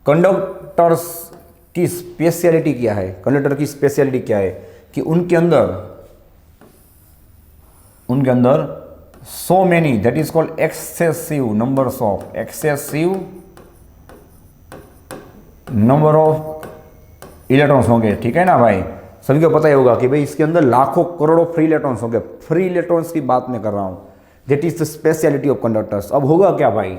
कंडक्टर्स की स्पेशलिटी क्या है, कंडक्टर की स्पेशलिटी क्या है कि उनके अंदर so many, that is called excessive numbers of, excessive number of electrons होंगे, ठीक है ना भाई। सभी को पता ही होगा कि भाई इसके अंदर लाखों करोड़ों फ्री इलेक्ट्रॉन्स होंगे। फ्री इलेक्ट्रॉन्स की बात मैं कर रहा हूं, that is the speciality of conductors. अब होगा क्या भाई,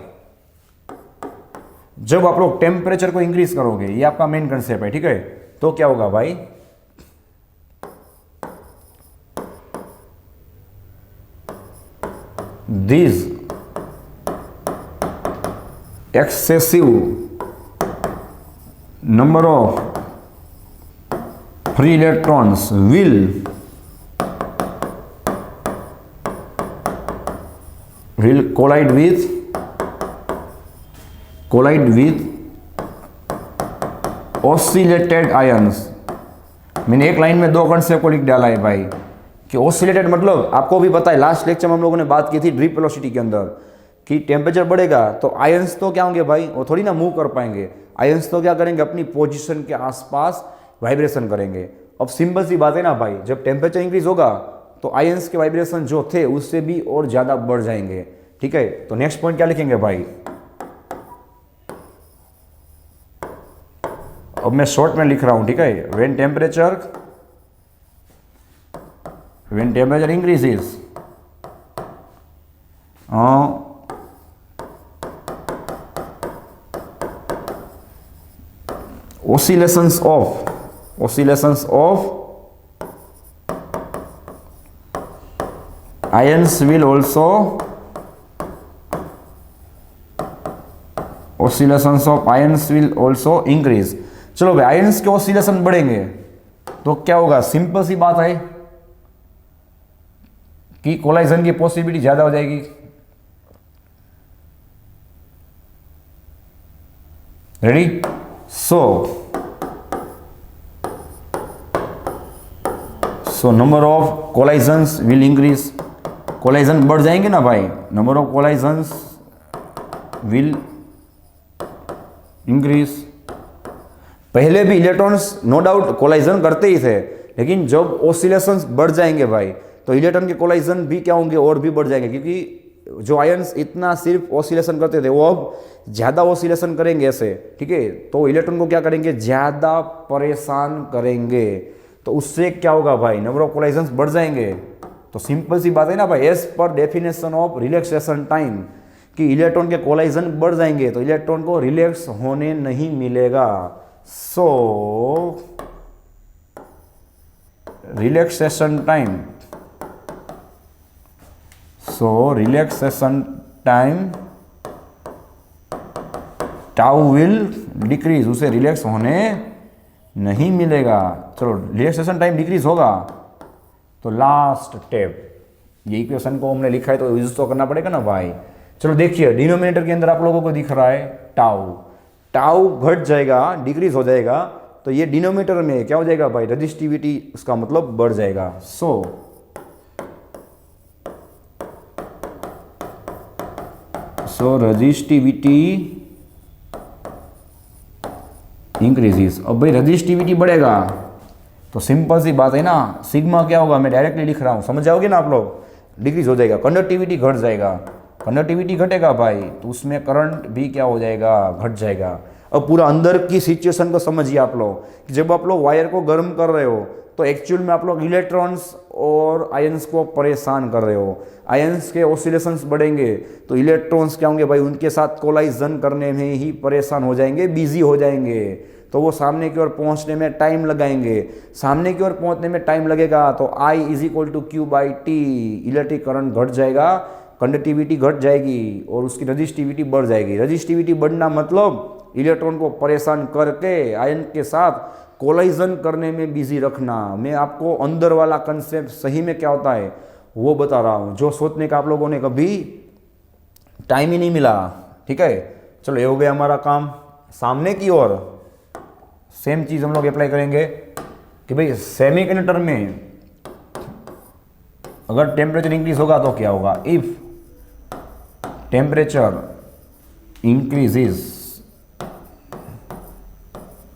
जब आप लोग टेम्परेचर को इंक्रीज करोगे, ये आपका मेन कंसेप्ट है, ठीक है, तो क्या होगा भाई, this excessive number of free electrons will collide with oscillated ions। मैंने एक लाइन में दो कंसेप्ट को लिख डाला है भाई कि ऑसिलेटेड मतलब आपको भी पता है, लास्ट लेक्चर में हम लोगों ने बात की थी ड्रिप वेलोसिटी के अंदर कि टेम्परेचर बढ़ेगा तो आयंस तो क्या होंगे भाई, वो थोड़ी ना मूव कर पाएंगे। आयंस तो क्या करेंगे, अपनी पोजीशन के आसपास वाइब्रेशन करेंगे। अब सिंपल सी बात है ना भाई, जब टेम्परेचर इंक्रीज होगा तो आयंस के वाइब्रेशन जो थे उससे भी और ज़्यादा बढ़ जाएंगे, ठीक है। तो नेक्स्ट पॉइंट क्या लिखेंगे भाई, अब मैं शॉर्ट में लिख रहा हूं, ठीक है, when temperature increases oscillations of ions will also increase। चलो भाई, आयंस के ऑसिलेशन बढ़ेंगे तो क्या होगा, सिंपल सी बात है कि कोलाइजन की पॉसिबिलिटी ज्यादा हो जाएगी। Ready? So number of collisions will increase, collision बढ़ जाएंगे ना भाई, number of collisions will increase. पहले भी इलेक्ट्रॉन्स नो डाउट कोलाइजन करते ही थे, लेकिन जब ऑसिलेशंस बढ़ जाएंगे भाई तो इलेक्ट्रॉन के कोलाइजन भी क्या होंगे, और भी बढ़ जाएंगे, क्योंकि जो आयंस इतना सिर्फ ऑसिलेशन करते थे वो अब ज़्यादा ऑसिलेशन करेंगे ऐसे, ठीक है, तो इलेक्ट्रॉन को क्या करेंगे, ज़्यादा परेशान करेंगे। तो उससे क्या होगा भाई, नंबर ऑफ कोलाइजन्स बढ़ जाएंगे। तो सिंपल सी बात है ना भाई, एज पर डेफिनेशन ऑफ रिलैक्सेशन टाइम कि इलेक्ट्रॉन के कोलाइजन बढ़ जाएंगे तो इलेक्ट्रॉन को रिलैक्स होने नहीं मिलेगा। So relaxation time tau will decrease, उसे रिलैक्स होने नहीं मिलेगा। चलो रिलैक्सेशन टाइम डिक्रीज होगा तो लास्ट स्टेप, ये इक्वेशन को हमने लिखा है तो यूज तो करना पड़ेगा ना भाई। चलो देखिए, डिनोमिनेटर के अंदर आप लोगों को दिख रहा है टाउ घट जाएगा, डिक्रीज हो जाएगा, तो ये डिनोमिनेटर में क्या हो जाएगा भाई, रजिस्टिविटी उसका मतलब बढ़ जाएगा। सो सो रजिस्टिविटी इंक्रीजेस। अब भाई रजिस्टिविटी बढ़ेगा तो सिंपल सी बात है ना, सिग्मा क्या होगा, मैं डायरेक्टली लिख रहा हूँ, समझ जाओगे ना आप लोग। डिक्रीज हो जाएगा, कंडक्टिविटी घट जाएगा, कंडक्टिविटी घटेगा भाई तो उसमें करंट भी क्या हो जाएगा, घट जाएगा। अब पूरा अंदर की सिचुएशन को समझिए आप लोग कि जब आप लोग वायर को गर्म कर रहे हो तो एक्चुअल में आप लोग इलेक्ट्रॉन्स और आयंस को परेशान कर रहे हो। आयंस के ऑसिलेशंस बढ़ेंगे तो इलेक्ट्रॉन्स क्या होंगे भाई, उनके साथ कोलाइजन करने में ही परेशान हो जाएंगे, बिजी हो जाएंगे, तो वो सामने की ओर पहुंचने में टाइम लगाएंगे। सामने की ओर पहुंचने में टाइम लगेगा तो I = Q/T, इलेक्ट्रिक करंट घट जाएगा, कंडक्टिविटी घट जाएगी और उसकी रजिस्टिविटी बढ़ जाएगी। रजिस्टिविटी बढ़ना मतलब इलेक्ट्रॉन को परेशान करके आयन के साथ कोलाइजन करने में बिजी रखना। मैं आपको अंदर वाला कंसेप्ट सही में क्या होता है वो बता रहा हूँ, जो सोचने का आप लोगों ने कभी टाइम ही नहीं मिला। ठीक है, चलो ये हो गया हमारा काम। सामने की ओर सेम चीज हम लोग अप्लाई करेंगे कि भाई सेमीकंडक्टर में अगर टेम्परेचर इंक्रीज होगा तो क्या होगा, इफ टेम्परेचर इंक्रीजेस।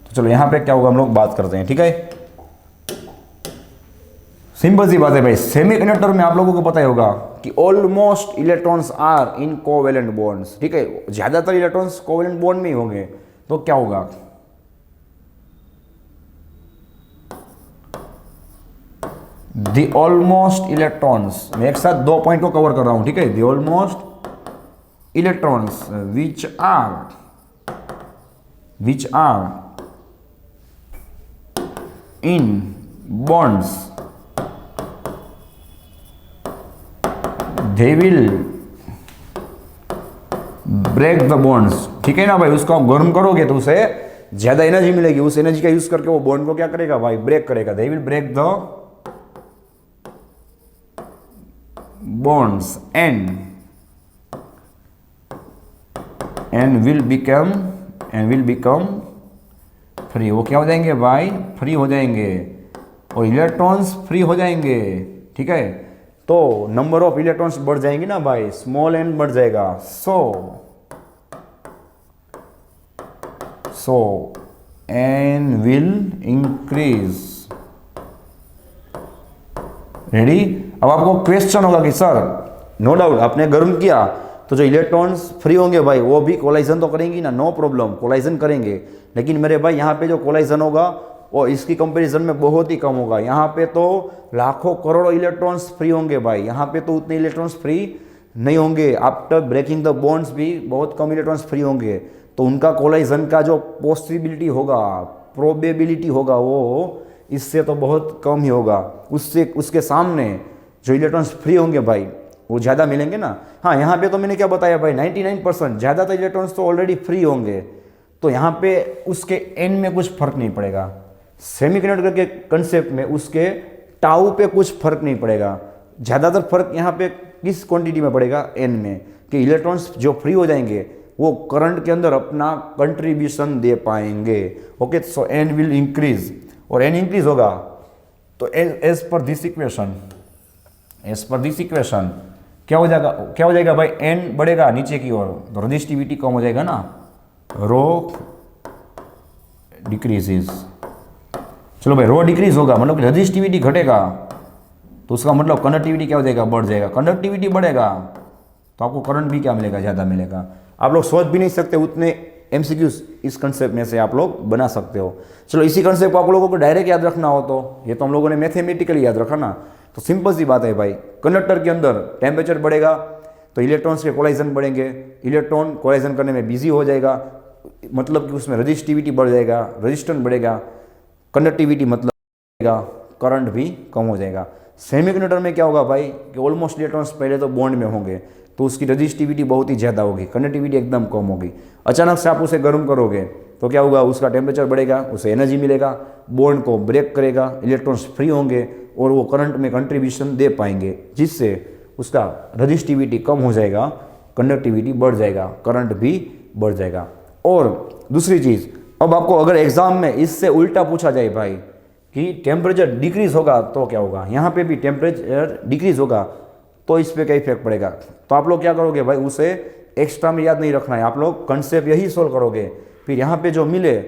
तो चलो यहां पे क्या होगा हम लोग बात करते हैं। ठीक है, सिंपल सी बात है भाई, सेमीकंडक्टर में आप लोगों को पता ही होगा कि almost electrons are in covalent bonds. ठीक है, ज्यादातर इलेक्ट्रॉन्स कोवेलेंट बॉन्ड में ही होंगे, तो क्या होगा, द ऑलमोस्ट इलेक्ट्रॉन्स, मैं एक साथ दो पॉइंट को कवर कर रहा हूं। ठीक है, the almost electrons which are in bonds they will break the bonds. ठीक है ना भाई, उसको आप गर्म करोगे तो उसे ज्यादा एनर्जी मिलेगी, उस एनर्जी का यूज करके वो बॉन्ड को क्या करेगा भाई, ब्रेक करेगा। They will break the bonds and will become free. वो क्या हो जाएंगे भाई, फ्री हो जाएंगे और इलेक्ट्रॉन्स फ्री हो जाएंगे। ठीक है, तो नंबर ऑफ इलेक्ट्रॉन्स बढ़ जाएंगे ना भाई, स्मॉल एन बढ़ जाएगा। सो एन विल इंक्रीज। रेडी, अब आपको क्वेश्चन होगा कि सर नो डाउट आपने गर्म किया तो जो इलेक्ट्रॉन्स फ्री होंगे भाई वो भी कोलाइजन तो करेंगी ना, नो प्रॉब्लम, कोलाइजन करेंगे। लेकिन मेरे भाई यहाँ पे जो कोलाइजन होगा वो इसकी कंपैरिजन में बहुत ही कम होगा। यहाँ पे तो लाखों करोड़ों इलेक्ट्रॉन्स फ्री होंगे भाई, यहाँ पे तो उतने इलेक्ट्रॉन्स फ्री नहीं होंगे। आफ्टर ब्रेकिंग द बॉन्ड्स भी बहुत कम इलेक्ट्रॉन्स फ्री होंगे, तो उनका कोलाइजन का जो पॉसिबिलिटी होगा, प्रोबेबिलिटी होगा, वो इससे तो बहुत कम ही होगा। उसके सामने जो इलेक्ट्रॉन्स फ्री होंगे भाई वो ज़्यादा मिलेंगे ना। हाँ, यहाँ पे तो मैंने क्या बताया भाई, 99% ज़्यादातर इलेक्ट्रॉन्स तो ऑलरेडी फ्री होंगे, तो यहाँ पे उसके एन में कुछ फर्क नहीं पड़ेगा। सेमीकंडक्टर के कंसेप्ट में उसके टाउ पे कुछ फर्क नहीं पड़ेगा। ज़्यादातर फर्क यहाँ पे किस क्वांटिटी में पड़ेगा, एन में, कि इलेक्ट्रॉन्स जो फ्री हो जाएंगे वो करंट के अंदर अपना कंट्रीब्यूशन दे पाएंगे। Okay, so N will increase, और एन इंक्रीज होगा तो एज पर दिस इक्वेशन क्या हो जाएगा भाई, एन बढ़ेगा नीचे की ओर तो रजिस्टिविटी कम हो जाएगा ना, रो डिक्रीजेस। चलो भाई, रो डिक्रीज होगा मतलब रजिस्टिविटी घटेगा तो उसका मतलब कंडक्टिविटी क्या हो जाएगा, बढ़ जाएगा। कंडक्टिविटी बढ़ेगा तो आपको करंट भी क्या मिलेगा, ज़्यादा मिलेगा। आप लोग सोच भी नहीं सकते उतने एमसीक्यूज इस कंसेप्ट में से आप लोग बना सकते हो। चलो, इसी कंसेप्ट को आप लोगों को डायरेक्ट याद रखना हो तो ये तो हम लोगों ने मैथमेटिकली याद रखा ना, तो सिंपल सी बात है भाई, कंडक्टर के अंदर टेम्परेचर बढ़ेगा तो इलेक्ट्रॉन्स के कोलाइजन बढ़ेंगे, इलेक्ट्रॉन कोलाइजन करने में बिजी हो जाएगा, मतलब कि उसमें रजिस्टिविटी बढ़ जाएगा, रजिस्टेंस बढ़ेगा, कंडक्टिविटी मतलब बढ़ेगा, करंट भी कम हो जाएगा। सेमीकंडक्टर में क्या होगा भाई कि ऑलमोस्ट इलेक्ट्रॉन्स पहले तो बॉन्ड में होंगे तो उसकी रजिस्टिविटी बहुत ही ज़्यादा होगी, कंडक्टिविटी एकदम कम होगी। अचानक से आप उसे गर्म करोगे तो क्या होगा, उसका टेम्परेचर बढ़ेगा, उसे एनर्जी मिलेगा, बॉन्ड को ब्रेक करेगा, इलेक्ट्रॉन्स फ्री होंगे और वो करंट में कंट्रीब्यूशन दे पाएंगे, जिससे उसका रजिस्टिविटी कम हो जाएगा, कंडक्टिविटी बढ़ जाएगा, करंट भी बढ़ जाएगा। और दूसरी चीज़, अब आपको अगर एग्जाम में इससे उल्टा पूछा जाए भाई कि टेम्परेचर डिक्रीज होगा तो क्या होगा, यहाँ पे भी टेम्परेचर डिक्रीज होगा तो इस पर क्या इफेक्ट पड़ेगा, तो आप लोग क्या करोगे भाई, उसे एक्स्ट्रा में याद नहीं रखना है, आप लोग कंसेप्ट यही सोल्व करोगे, फिर यहाँ पे जो मिले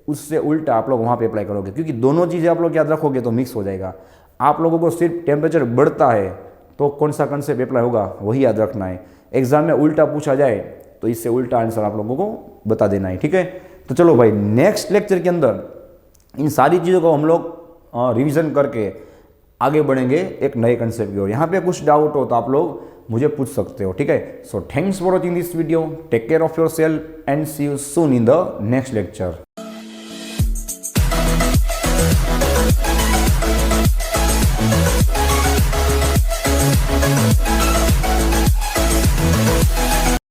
उससे उल्टा आप लोग वहाँ पे अप्लाई करोगे, क्योंकि दोनों चीज़ें आप लोग याद रखोगे तो मिक्स हो जाएगा। आप लोगों को सिर्फ टेम्परेचर बढ़ता है तो कौन सा कंसेप्ट अप्लाई होगा वही याद रखना है। एग्जाम में उल्टा पूछा जाए तो इससे उल्टा आंसर आप लोगों को बता देना है, ठीक है। तो चलो भाई, नेक्स्ट लेक्चर के अंदर इन सारी चीज़ों को हम लोग रिवीजन करके आगे बढ़ेंगे एक नए कंसेप्ट की ओर। यहाँ पे कुछ डाउट हो तो आप लोग मुझे पूछ सकते हो, ठीक है। So thanks for watching this video, take care of yourself and see you soon in the next lecture.